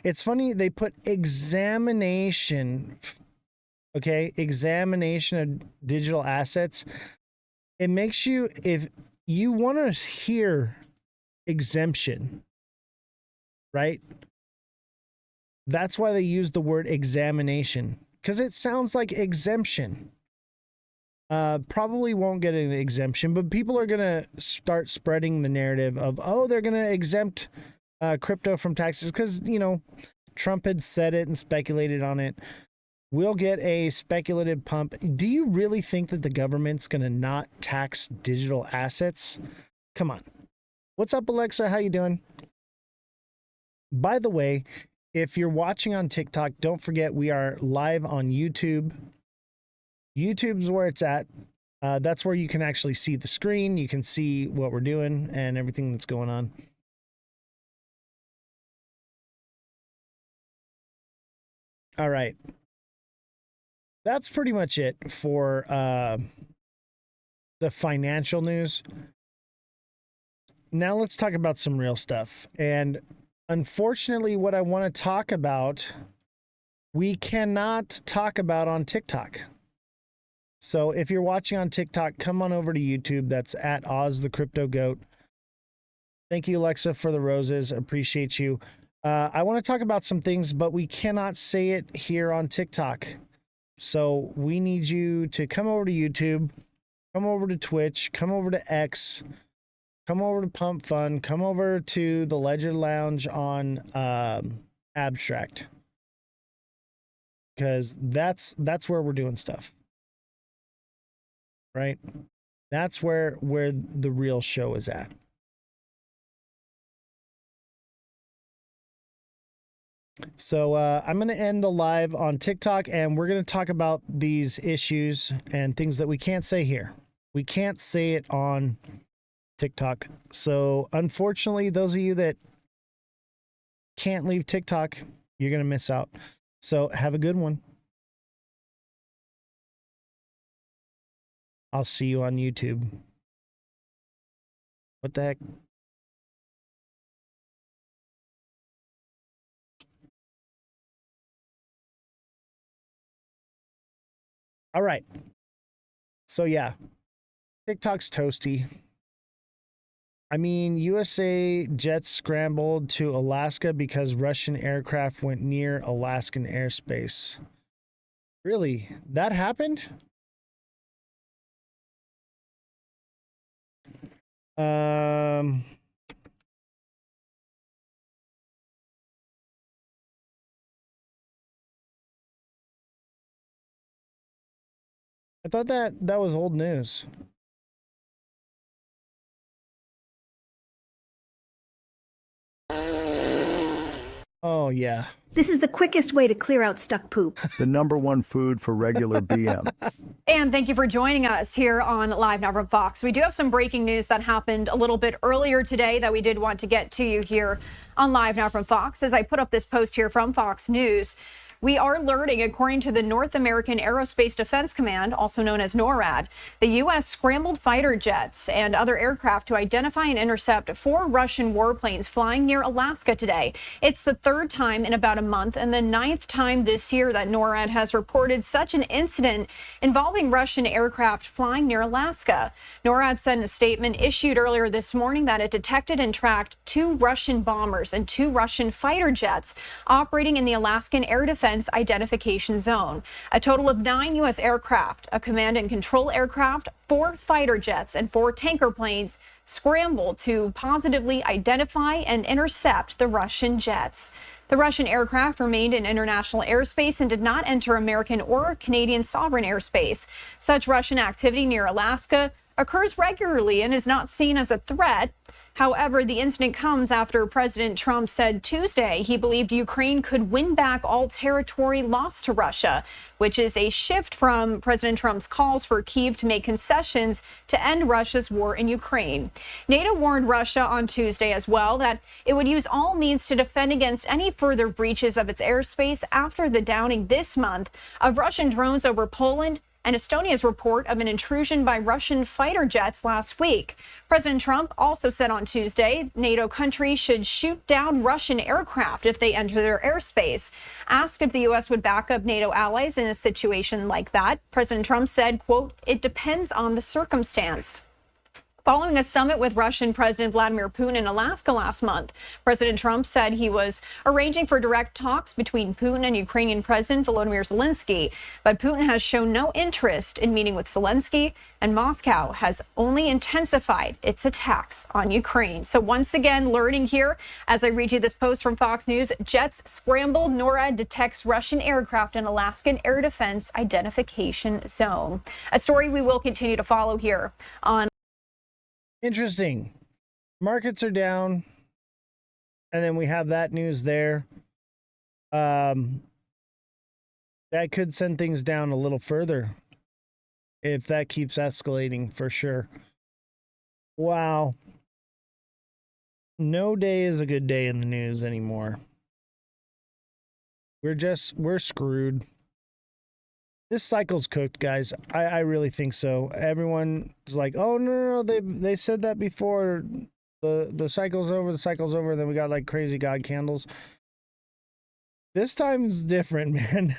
It's funny they put examination, okay, examination of digital assets. It makes you, if you want to hear exemption, right? That's why they use the word examination, because it sounds like exemption. Probably won't get an exemption, but people are going to start spreading the narrative of, oh, they're going to exempt crypto from taxes because, you know, Trump had said it and speculated on it. We'll get a speculative pump. Do you really think that the government's going to not tax digital assets? Come on. What's up, Alexa? How you doing? By the way, if you're watching on TikTok, don't forget we are live on YouTube. YouTube's where it's at. That's where you can actually see the screen. You can see what we're doing and everything that's going on. All right. That's pretty much it for the financial news. Now let's talk about some real stuff. And unfortunately, what I want to talk about, we cannot talk about on TikTok. So if you're watching on TikTok, come on over to YouTube. That's at Oz the Crypto Goat. Thank you, Alexa, for the roses. Appreciate you. I want to talk about some things, but we cannot say it here on TikTok. So we need you to come over to YouTube, come over to Twitch, come over to X, come over to Pump Fun, come over to the Ledger Lounge on Abstract. Because that's where we're doing stuff. Right? That's where the real show is at. So I'm going to end the live on TikTok, and we're going to talk about these issues and things that we can't say here. We can't say it on TikTok. So unfortunately, those of you that can't leave TikTok, you're going to miss out. So have a good one. I'll see you on YouTube. What the heck? All right. So yeah, TikTok's toasty. I mean, USA jets scrambled to Alaska because Russian aircraft went near Alaskan airspace. Really? That happened? I thought that was old news. Oh, yeah. This is the quickest way to clear out stuck poop. The #1 food for regular BM. And thank you for joining us here on Live Now from Fox. We do have some breaking news that happened a little bit earlier today that we did want to get to you here on Live Now from Fox. As I put up this post here from Fox News, we are learning, according to the North American Aerospace Defense Command, also known as NORAD, the U.S. scrambled fighter jets and other aircraft to identify and intercept 4 Russian warplanes flying near Alaska today. It's the 3rd time in about a month and the 9th time this year that NORAD has reported such an incident involving Russian aircraft flying near Alaska. NORAD said in a statement issued earlier this morning that it detected and tracked 2 Russian bombers and 2 Russian fighter jets operating in the Alaskan Air Defense Identification Zone. A total of 9 U.S. aircraft, a command and control aircraft, 4 fighter jets, and 4 tanker planes scrambled to positively identify and intercept the Russian jets. The Russian aircraft remained in international airspace and did not enter American or Canadian sovereign airspace. Such Russian activity near Alaska occurs regularly and is not seen as a threat. However, the incident comes after President Trump said Tuesday he believed Ukraine could win back all territory lost to Russia, which is a shift from President Trump's calls for Kyiv to make concessions to end Russia's war in Ukraine. NATO warned Russia on Tuesday as well that it would use all means to defend against any further breaches of its airspace after the downing this month of Russian drones over Poland and Estonia's report of an intrusion by Russian fighter jets last week. President Trump also said on Tuesday NATO countries should shoot down Russian aircraft if they enter their airspace. Asked if the U.S. would back up NATO allies in a situation like that, President Trump said, quote, "It depends on the circumstance." Following a summit with Russian President Vladimir Putin in Alaska last month, President Trump said he was arranging for direct talks between Putin and Ukrainian President Volodymyr Zelensky. But Putin has shown no interest in meeting with Zelensky, and Moscow has only intensified its attacks on Ukraine. So once again, learning here as I read you this post from Fox News, jets scrambled. NORAD detects Russian aircraft in Alaskan Air Defense Identification Zone. A story we will continue to follow here on. Interesting. Markets are down. And then we have that news there. That could send things down a little further if that keeps escalating, for sure. Wow. No day is a good day in the news anymore. We're screwed. This cycle's cooked, guys. I really think so. Everyone's like, oh, no, they said that before. The cycle's over, and then we got like crazy God candles. This time's different, man.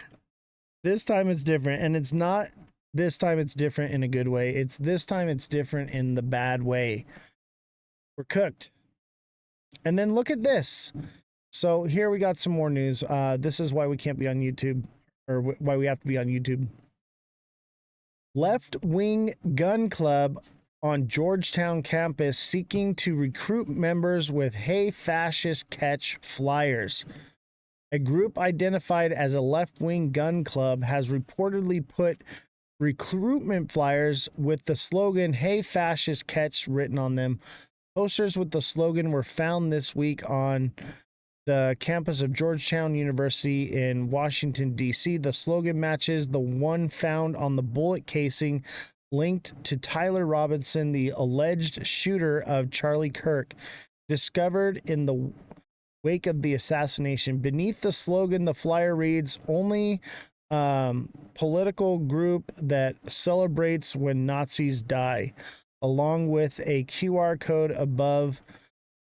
This time it's different, and it's not this time it's different in a good way. It's this time it's different in the bad way. We're cooked. And then look at this. So here we got some more news. This is why we can't be on YouTube. Or why we have to be on YouTube. Left-wing gun club on Georgetown campus seeking to recruit members with "Hey Fascist Catch" flyers. A group identified as a left-wing gun club has reportedly put recruitment flyers with the slogan "Hey Fascist Catch" written on them. Posters with the slogan were found this week on the campus of Georgetown University in Washington, D.C. The slogan matches the one found on the bullet casing linked to Tyler Robinson, the alleged shooter of Charlie Kirk, discovered in the wake of the assassination. Beneath the slogan, the flyer reads, "Only political group that celebrates when Nazis die," along with a QR code above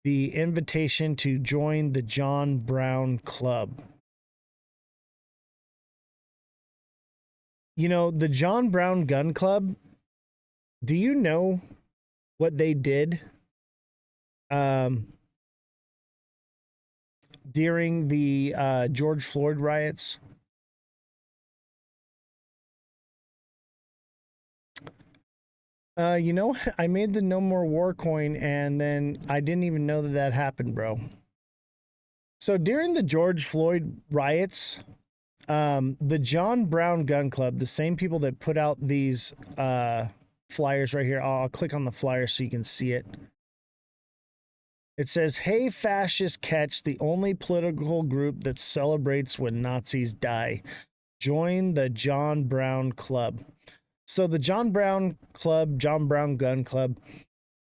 the invitation to join the John Brown Club. You know, the John Brown Gun Club, do you know what they did during the George Floyd riots? You know what? I made the No More War coin, and then I didn't even know that happened, bro. So during the George Floyd riots, the John Brown Gun Club, the same people that put out these flyers right here, I'll click on the flyer so you can see it. It says, "Hey Fascist Catch, the only political group that celebrates when Nazis die. Join the John Brown Club." So the John Brown Club, John Brown Gun Club,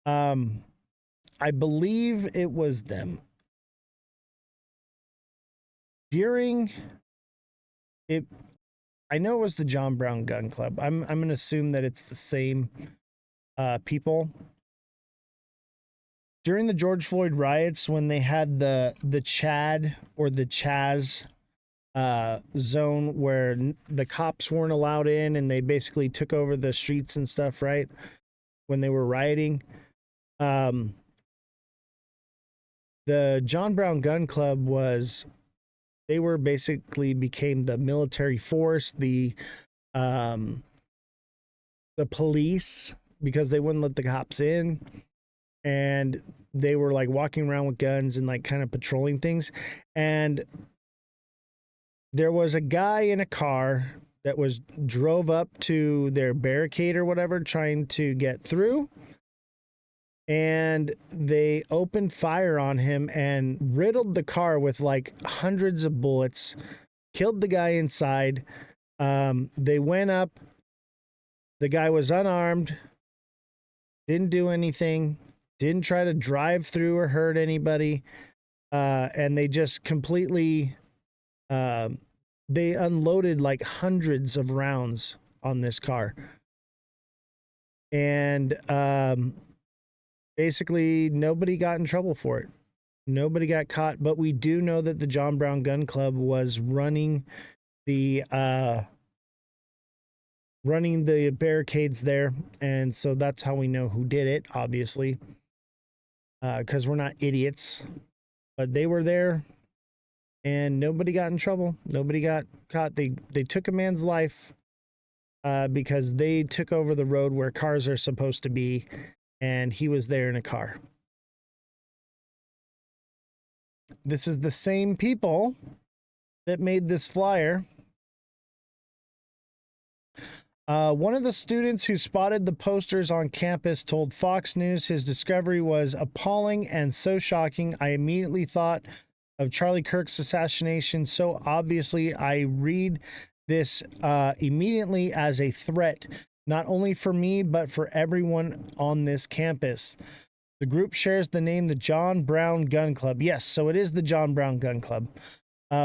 I believe it was them. During it, I know it was the John Brown Gun Club. I'm going to assume that it's the same people. During the George Floyd riots, when they had the Chad or the Chaz zone where the cops weren't allowed in and they basically took over the streets and stuff, right? When they were rioting. The John Brown Gun Club they were basically became the military force, the police, because they wouldn't let the cops in. And they were like walking around with guns and like kind of patrolling things. And there was a guy in a car that drove up to their barricade or whatever, trying to get through. And they opened fire on him and riddled the car with like hundreds of bullets, killed the guy inside. They went up. The guy was unarmed, didn't do anything, didn't try to drive through or hurt anybody. And they just completely, they unloaded like hundreds of rounds on this car. And basically, nobody got in trouble for it. Nobody got caught, but we do know that the John Brown Gun Club was running the barricades there, and so that's how we know who did it, obviously, because we're not idiots. But they were there, and nobody got in trouble. Nobody got caught. They took a man's life because they took over the road where cars are supposed to be, and he was there in a car. This is the same people that made this flyer. One of the students who spotted the posters on campus told Fox News his discovery was appalling and so shocking. I immediately thought of Charlie Kirk's assassination. So obviously, I read this immediately as a threat, not only for me, but for everyone on this campus. The group shares the name the John Brown Gun Club. Yes, so it is the John Brown Gun Club,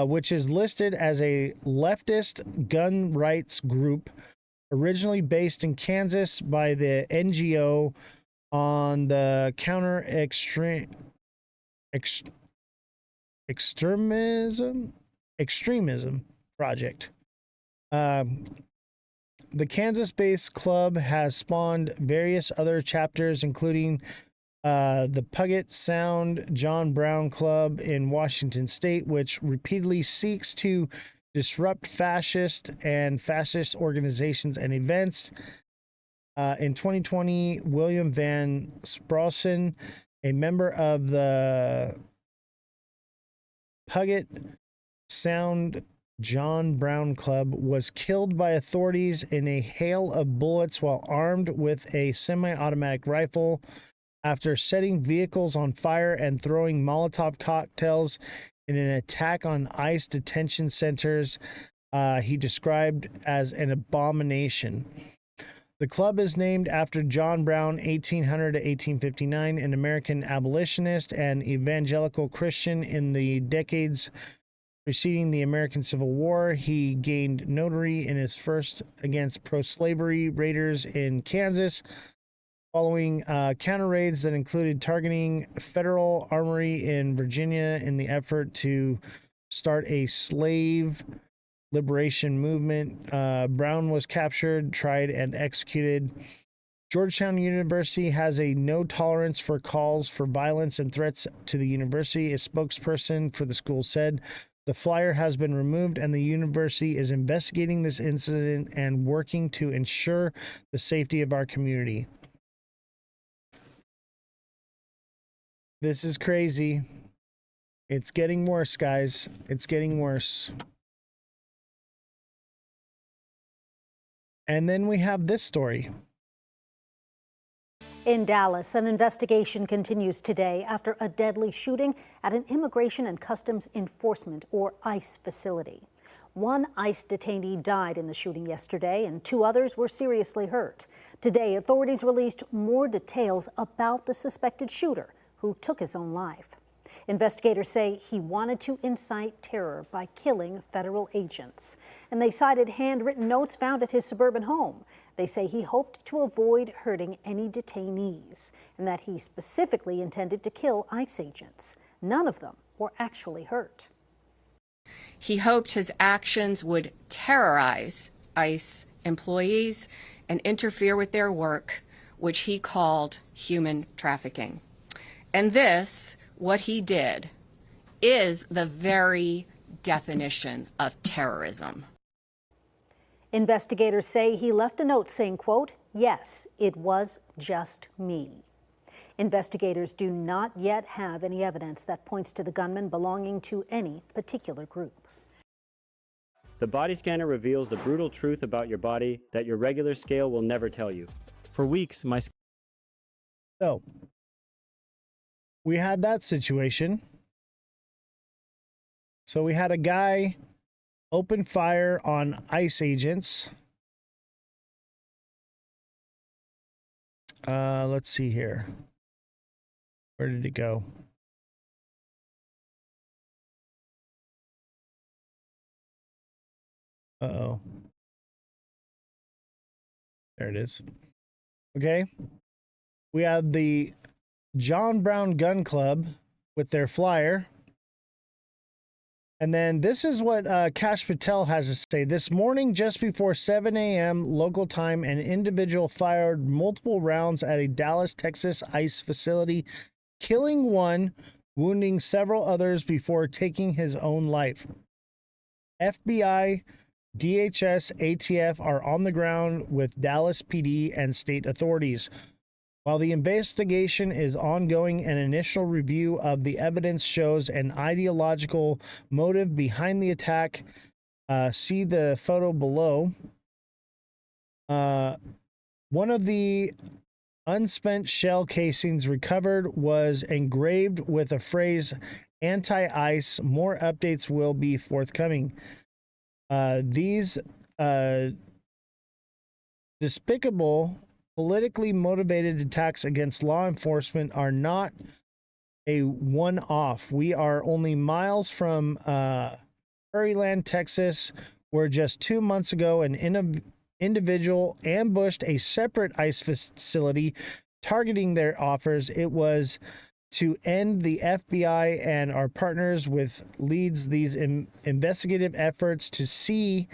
which is listed as a leftist gun rights group originally based in Kansas by the NGO on the counter extremism project. The Kansas-based club has spawned various other chapters, including the Puget Sound John Brown Club in Washington State, which repeatedly seeks to disrupt fascist organizations and events. In 2020, William Van Sprosson, a member of the Puget Sound John Brown Club, was killed by authorities in a hail of bullets while armed with a semi-automatic rifle after setting vehicles on fire and throwing Molotov cocktails in an attack on ICE detention centers he described as an abomination. The club is named after John Brown, 1800 to 1859, an American abolitionist and evangelical Christian. In the decades preceding the American Civil War, he gained notoriety in his first against pro-slavery raiders in Kansas, following counter raids that included targeting Federal Armory in Virginia in the effort to start a slave liberation movement. Brown was captured, tried, and executed. Georgetown University has a no tolerance for calls for violence and threats to the university. A spokesperson for the school said the flyer has been removed and the university is investigating this incident and working to ensure the safety of our community. This is crazy. It's getting worse, guys. It's getting worse. And then we have this story. In Dallas, an investigation continues today after a deadly shooting at an Immigration and Customs Enforcement, or ICE, facility. One ICE detainee died in the shooting yesterday, and 2 others were seriously hurt. Today, authorities released more details about the suspected shooter, who took his own life. Investigators say he wanted to incite terror by killing federal agents, and they cited handwritten notes found at his suburban home. They say he hoped to avoid hurting any detainees, and that he specifically intended to kill ICE agents. None of them were actually hurt. He hoped his actions would terrorize ICE employees and interfere with their work, which he called human trafficking. And this, what he did, is the very definition of terrorism. Investigators say he left a note saying, quote, "Yes, it was just me." Investigators do not yet have any evidence that points to the gunman belonging to any particular group. The body scanner reveals the brutal truth about your body that your regular scale will never tell you. For weeks, my... So, we had that situation. So we had a guy open fire on ICE agents. Let's see here. Where did it go? Uh-oh. There it is. Okay. We have the John Brown Gun Club with their flyer. And then this is what Kash Patel has to say. This morning, just before 7 a.m. local time, an individual fired multiple rounds at a Dallas, Texas ICE facility, killing one, wounding several others before taking his own life. FBI, DHS, ATF are on the ground with Dallas PD and state authorities. While the investigation is ongoing, an initial review of the evidence shows an ideological motive behind the attack. See the photo below. One of the unspent shell casings recovered was engraved with a phrase, anti-ICE. More updates will be forthcoming. These despicable, politically motivated attacks against law enforcement are not a one-off. We are only miles from Prairieland, Texas, where just 2 months ago an individual ambushed a separate ICE facility targeting their offers. It was to end the FBI and our partners with leads these investigative efforts to see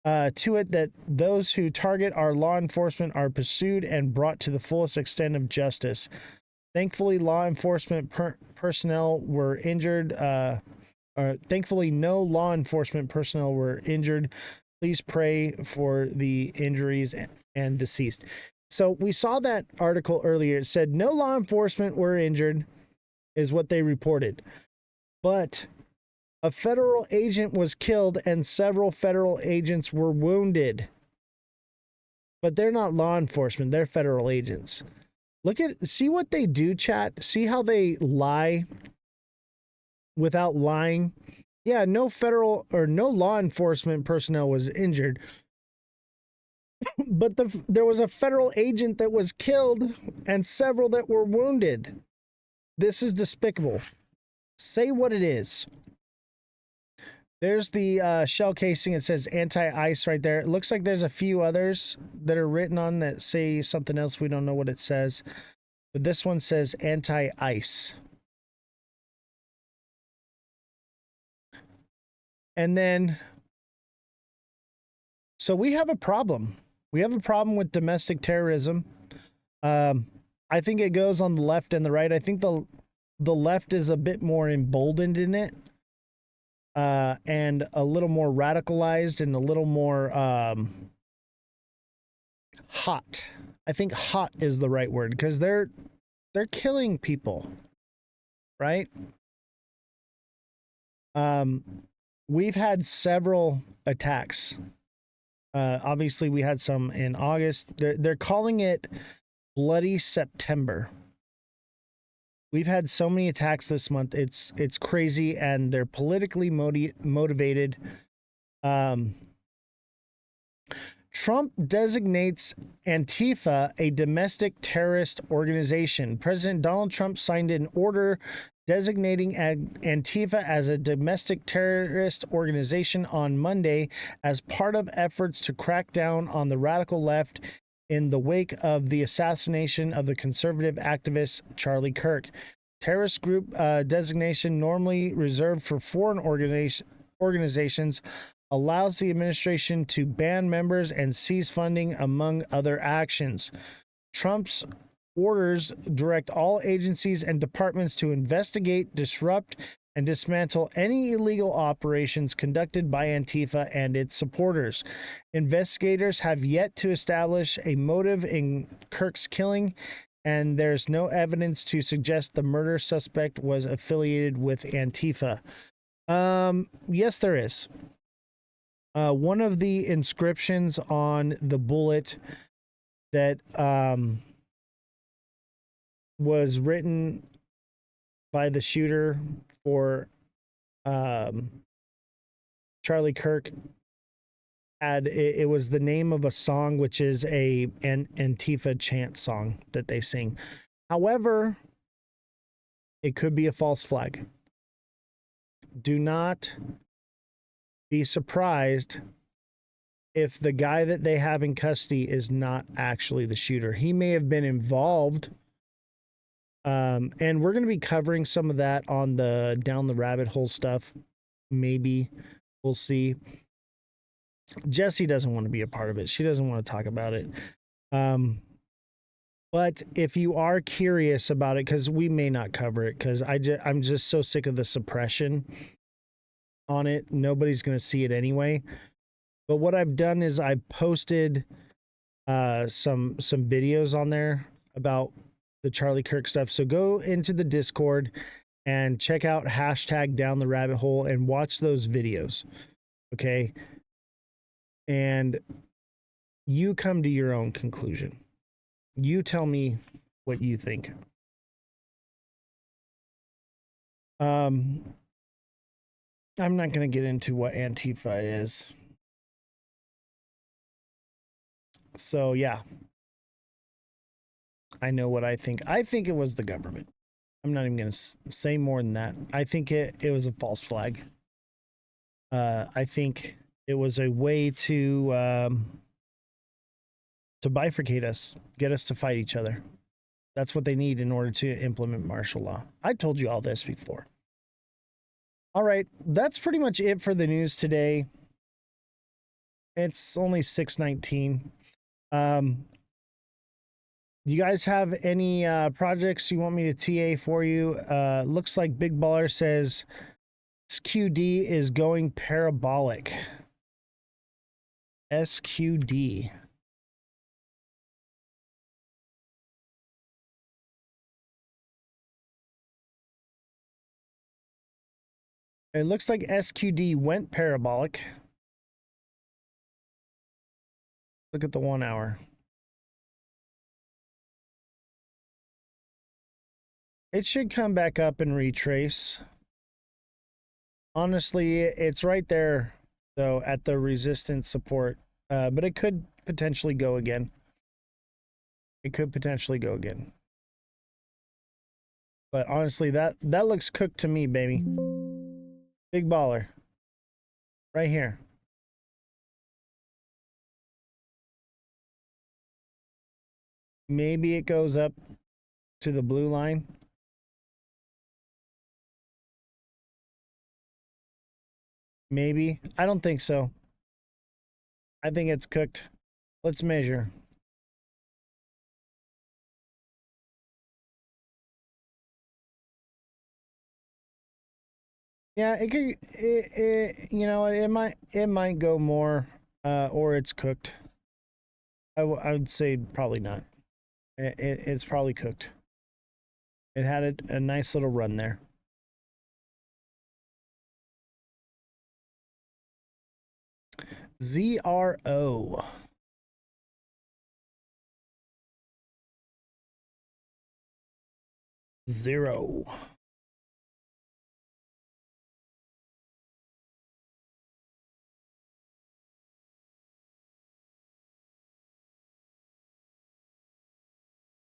to it that those who target our law enforcement are pursued and brought to the fullest extent of justice. Thankfully, law enforcement personnel were injured. Thankfully, no law enforcement personnel were injured. Please pray for the injuries and deceased. So we saw that article earlier. It said no law enforcement were injured, is what they reported. But a federal agent was killed and several federal agents were wounded. But they're not law enforcement, they're federal agents. See what they do, chat. See how they lie without lying. Yeah, no federal or no law enforcement personnel was injured. But there was a federal agent that was killed and several that were wounded. This is despicable. Say what it is. There's the shell casing. It says anti-ICE right there. It looks like there's a few others that are written on that say something else. We don't know what it says. But this one says anti-ICE. And then, so we have a problem. We have a problem with domestic terrorism. I think it goes on the left and the right. I think the left is a bit more emboldened in it. And a little more radicalized and a little more hot. I think hot is the right word because they're killing people, right? We've had several attacks. Obviously, we had some in August. They're calling it Bloody September. We've had so many attacks this month. It's crazy, and they're politically motivated. Trump designates Antifa a domestic terrorist organization. President Donald Trump signed an order designating Antifa as a domestic terrorist organization on Monday as part of efforts to crack down on the radical left in the wake of the assassination of the conservative activist Charlie Kirk. Terrorist group designation, normally reserved for foreign organizations, allows the administration to ban members and seize funding, among other actions. Trump's orders direct all agencies and departments to investigate, disrupt, and dismantle any illegal operations conducted by Antifa and its supporters. Investigators have yet to establish a motive in Kirk's killing, and there's no evidence to suggest the murder suspect was affiliated with Antifa. Yes, there is. One of the inscriptions on the bullet that was written by the shooter for Charlie Kirk it was the name of a song, which is an Antifa chant song that they sing. However, it could be a false flag. Do not be surprised if the guy that they have in custody is not actually the shooter. He may have been involved. And we're going to be covering some of that on the Down the Rabbit Hole stuff. Maybe we'll see. Jesse doesn't want to be a part of it. She doesn't want to talk about it. But if you are curious about it, because we may not cover it, because I'm just so sick of the suppression on it. Nobody's going to see it anyway. But what I've done is I posted some videos on there about the Charlie Kirk stuff. So go into the Discord and check out hashtag Down the Rabbit Hole and watch those videos. Okay. And you come to your own conclusion. You tell me what you think. I'm not going to get into what Antifa is. So, yeah. I know what I think. I think it was the government. I'm not even going to say more than that. I think it was a false flag. I think it was a way to bifurcate us, get us to fight each other. That's what they need in order to implement martial law. I told you all this before. All right, that's pretty much it for the news today. It's only 6:19. You guys have any projects you want me to TA for you? Looks like Big Baller says SQD is going parabolic. SQD. It looks like SQD went parabolic. Look at the 1 hour. It should come back up and retrace. Honestly, it's right there, though, at the resistance support. But it could potentially go again. It could potentially go again. But honestly, that looks cooked to me, baby. Big Baller. Right here. Maybe it goes up to the blue line. Maybe. I don't think so. I think it's cooked. Let's measure. Yeah, it could. You know, it might go more, or it's cooked. I would say probably not. It's probably cooked. It had a nice little run there. ZRO. Zero.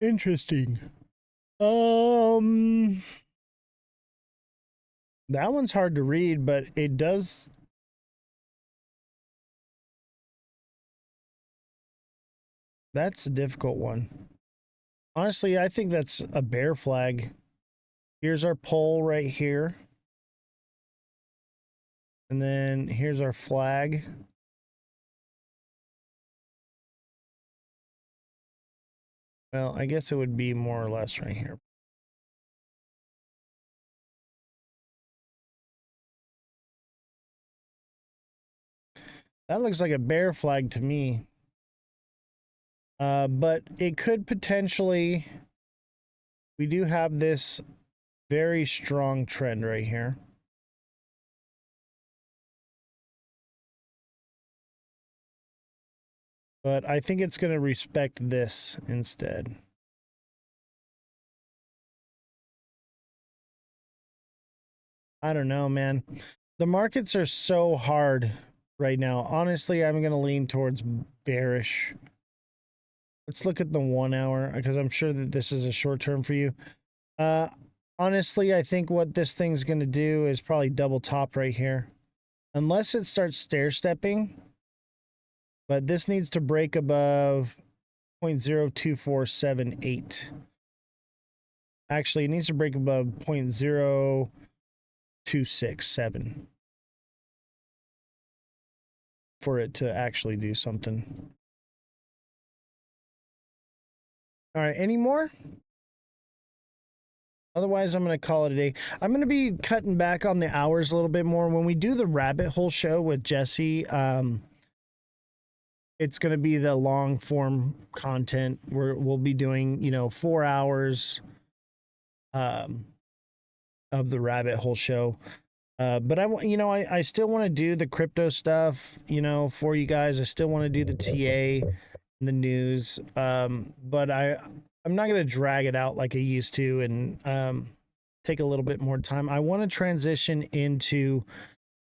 Interesting. That one's hard to read, but it does. That's a difficult one. Honestly, I think that's a bear flag. Here's our pole right here. And then here's our flag. Well, I guess it would be more or less right here. That looks like a bear flag to me. But it could potentially, we do have this very strong trend right here. But I think it's going to respect this instead. I don't know, man. The markets are so hard right now. Honestly, I'm going to lean towards bearish. Let's look at the 1 hour, because I'm sure that this is a short term for you. Honestly, I think what this thing's going to do is probably double top right here. Unless it starts stair stepping. but this needs to break above 0.02478. Actually, it needs to break above 0.0267 for it to actually do something. All right, any more? Otherwise, I'm going to call it a day. I'm going to be cutting back on the hours a little bit more. When we do the rabbit hole show with Jesse, it's going to be the long form content where we'll be doing, 4 hours of the rabbit hole show. But I still want to do the crypto stuff, for you guys. I still want to do the TA and the news. But I'm not going to drag it out like I used to and take a little bit more time. I want to transition into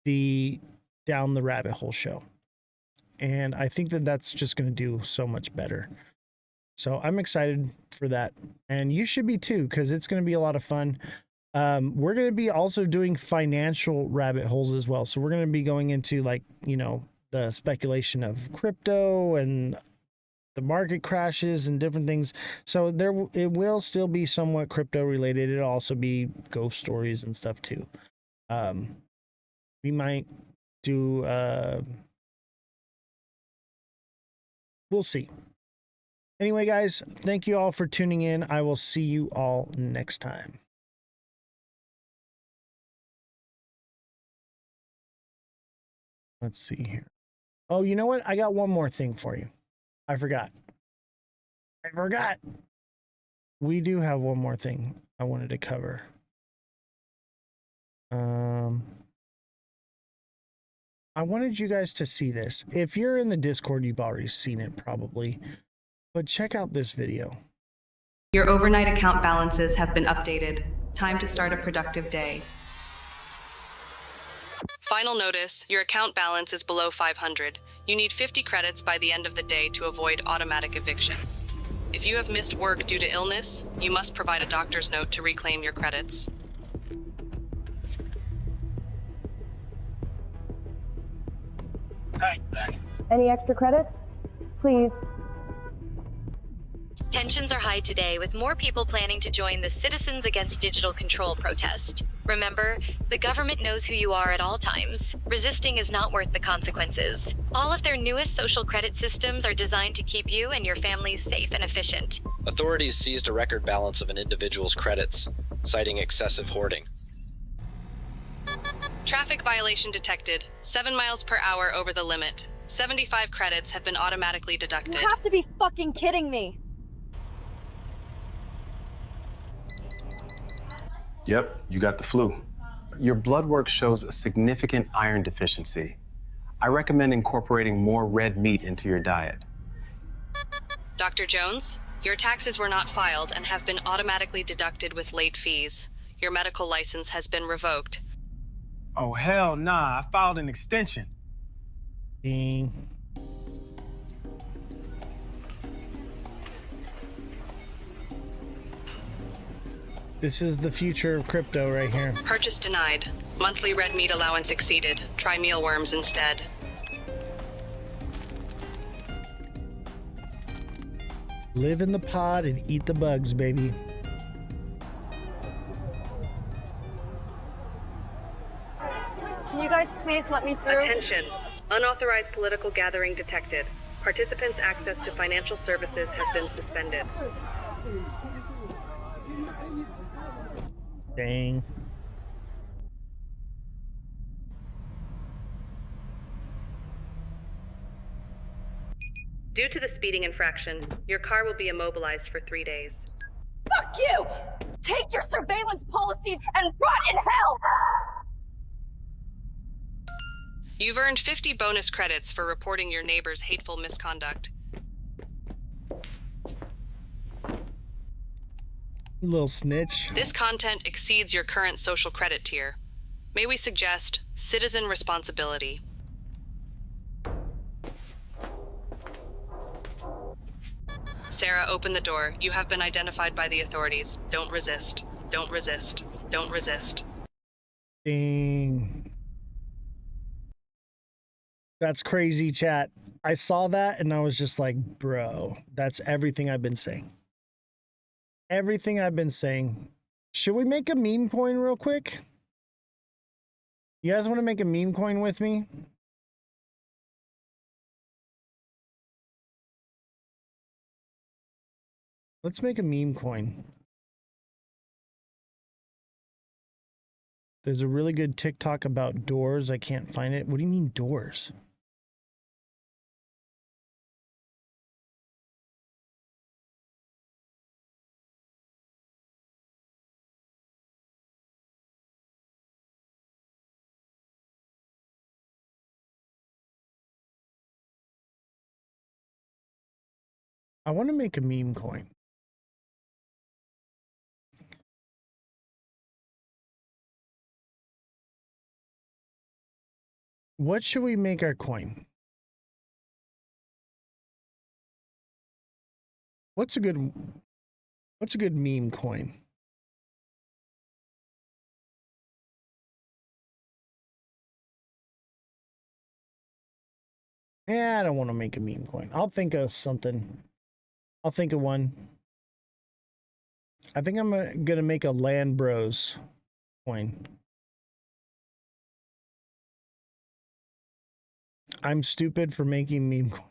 the Down the Rabbit Hole show. And I think that that's just going to do so much better. So I'm excited for that. And you should be too, because it's going to be a lot of fun. We're going to be also doing financial rabbit holes as well. So we're going to be going into the speculation of crypto and the market crashes and different things. So it will still be somewhat crypto related. It'll also be ghost stories and stuff too. We might do, we'll see. Anyway, guys, thank you all for tuning in. I will see you all next time. Let's see here. Oh, you know what? I got one more thing for you. I forgot. We do have one more thing I wanted to cover. I wanted you guys to see this. If you're in the Discord, you've already seen it probably, but check out this video. Your overnight account balances have been updated. Time to start a productive day. Final notice, your account balance is below 500. You need 50 credits by the end of the day to avoid automatic eviction. If you have missed work due to illness, you must provide a doctor's note to reclaim your credits. Any extra credits? Please. Tensions are high today, with more people planning to join the Citizens Against Digital Control protest. Remember, the government knows who you are at all times. Resisting is not worth the consequences. All of their newest social credit systems are designed to keep you and your families safe and efficient. Authorities seized a record balance of an individual's credits, citing excessive hoarding. Traffic violation detected. 7 miles per hour over the limit. 75 credits have been automatically deducted. You have to be fucking kidding me. Yep, you got the flu. Your blood work shows a significant iron deficiency. I recommend incorporating more red meat into your diet. Dr. Jones, your taxes were not filed and have been automatically deducted with late fees. Your medical license has been revoked. Oh, hell nah, I filed an extension. Ding. This is the future of crypto right here. Purchase denied. Monthly red meat allowance exceeded. Try mealworms instead. Live in the pod and eat the bugs, baby. Can you guys please let me through? Attention. Unauthorized political gathering detected. Participants' access to financial services has been suspended. Dang. Due to the speeding infraction, your car will be immobilized for 3 days. Fuck you! Take your surveillance policies and rot in hell! You've earned 50 bonus credits for reporting your neighbor's hateful misconduct. Little snitch. This content exceeds your current social credit tier. May we suggest citizen responsibility? Sarah, open the door. You have been identified by the authorities. Don't resist. Don't resist. Don't resist. Dang. That's crazy, chat. I saw that and I was just like, bro, that's everything I've been saying. Everything I've been saying. Should we make a meme coin real quick? You guys want to make a meme coin with me? Let's make a meme coin. There's a really good TikTok about doors. I can't find it. What do you mean doors? I want to make a meme coin. What should we make our coin? What's a good meme coin? Yeah, I don't want to make a meme coin. I'll think of something. I'll think of one. I think I'm gonna make a Land Bros coin. I'm stupid for making meme coin.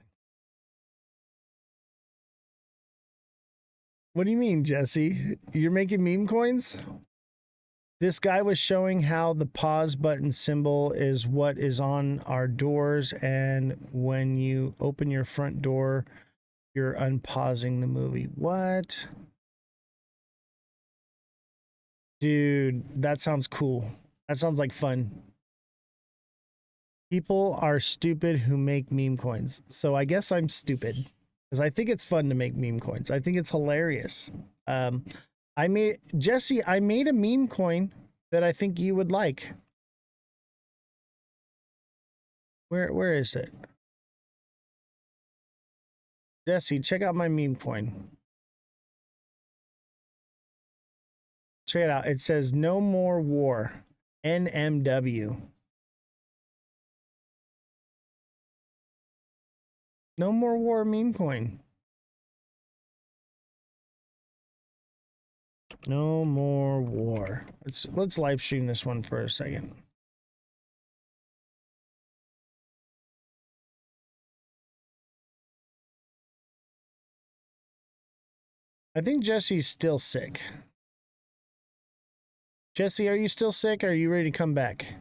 What do you mean, Jesse? You're making meme coins? This guy was showing how the pause button symbol is what is on our doors, and when you open your front door, you're unpausing the movie. What? Dude, that sounds cool. That sounds like fun. People are stupid who make meme coins. So I guess I'm stupid because I think it's fun to make meme coins. I think it's hilarious. Jesse, I made a meme coin that I think you would like. Where is it? Jesse, check out my meme coin. Check it out. It says "No More War," NMW. No More War meme coin. No more war. Let's live stream this one for a second. I think Jesse's still sick. Jesse, are you still sick? Or are you ready to come back?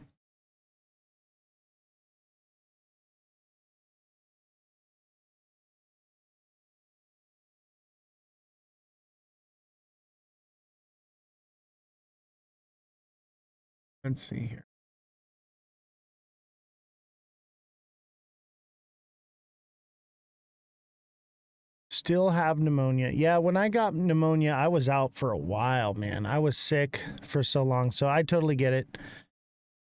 Let's see here. Still have pneumonia. Yeah, when I got pneumonia, I was out for a while, man. I was sick for so long, so I totally get it.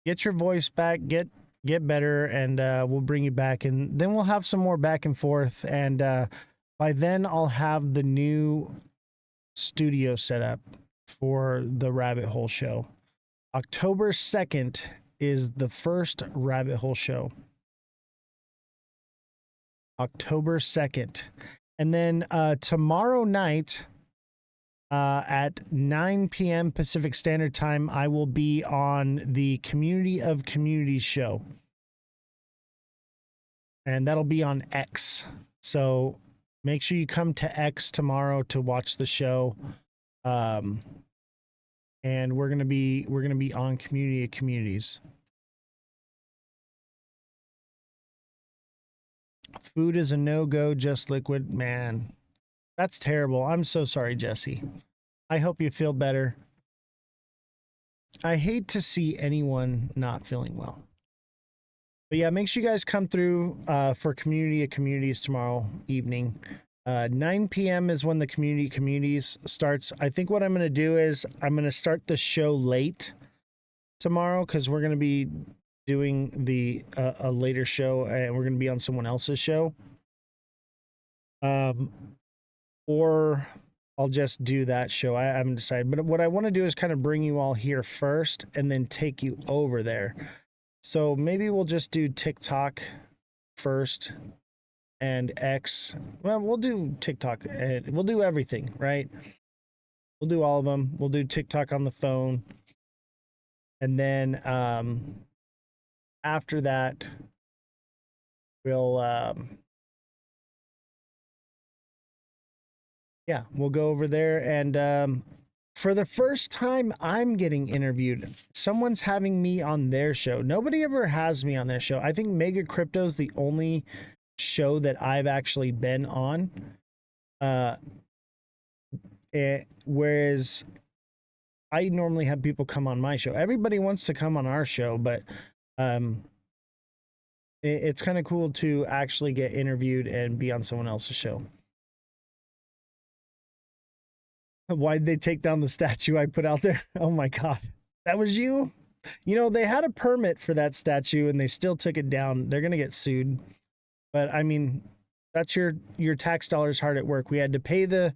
Get your voice back, get better, and we'll bring you back, and then we'll have some more back and forth, and by then I'll have the new studio set up for the Rabbit Hole show. October 2nd is the first Rabbit Hole show. October 2nd. And then tomorrow night at 9 p.m. Pacific Standard Time, I will be on the Community of Communities show. And that'll be on X. So make sure you come to X tomorrow to watch the show. And we're gonna be on Community of Communities. Food is a no-go, just liquid. Man, that's terrible. I'm so sorry, Jesse. I hope you feel better. I hate to see anyone not feeling well. But yeah, make sure you guys come through for Community of Communities tomorrow evening. 9 p.m. is when the Community of Communities starts. I think what I'm going to do is I'm going to start the show late tomorrow because we're going to be doing a later show, and we're going to be on someone else's show. Or I'll just do that show. I haven't decided. But what I want to do is kind of bring you all here first and then take you over there. So maybe we'll just do TikTok first and X. Well, we'll do TikTok and we'll do everything, right? We'll do all of them. We'll do TikTok on the phone. And then after that, we'll we'll go over there. And for the first time, I'm getting interviewed. Someone's having me on their show. Nobody ever has me on their show. I think Mega Crypto's the only show that I've actually been on. Whereas I normally have people come on my show. Everybody wants to come on our show, but it's kind of cool to actually get interviewed and be on someone else's show. Why'd they take down the statue I put out there? Oh my God. That was you? You know, they had a permit for that statue and they still took it down. They're going to get sued. But I mean, that's your tax dollars hard at work. We had to pay the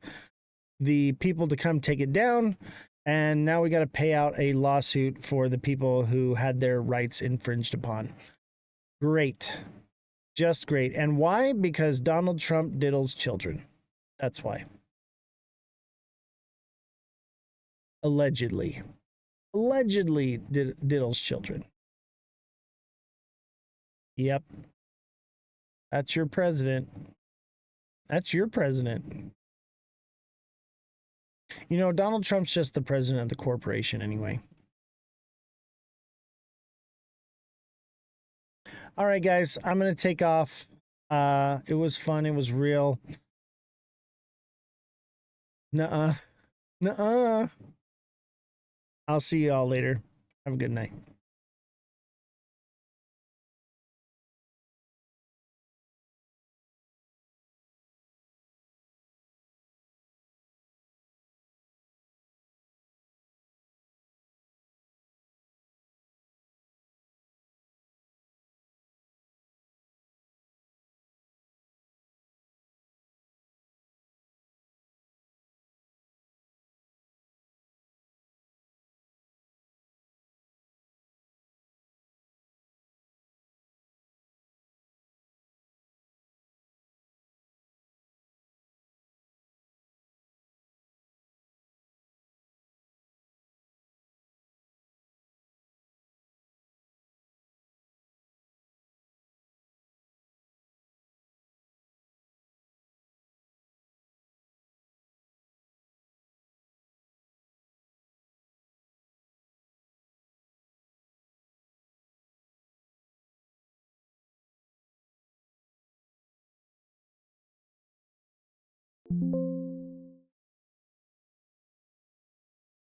people to come take it down. And now we got to pay out a lawsuit for the people who had their rights infringed upon. Great. Just great. And why? Because Donald Trump diddles children. That's why. Allegedly diddles children. Yep. That's your president. That's your president. You know, Donald Trump's just the president of the corporation anyway. All right, guys, I'm going to take off. It was fun. It was real. Nuh-uh. Nuh-uh. I'll see you all later. Have a good night. you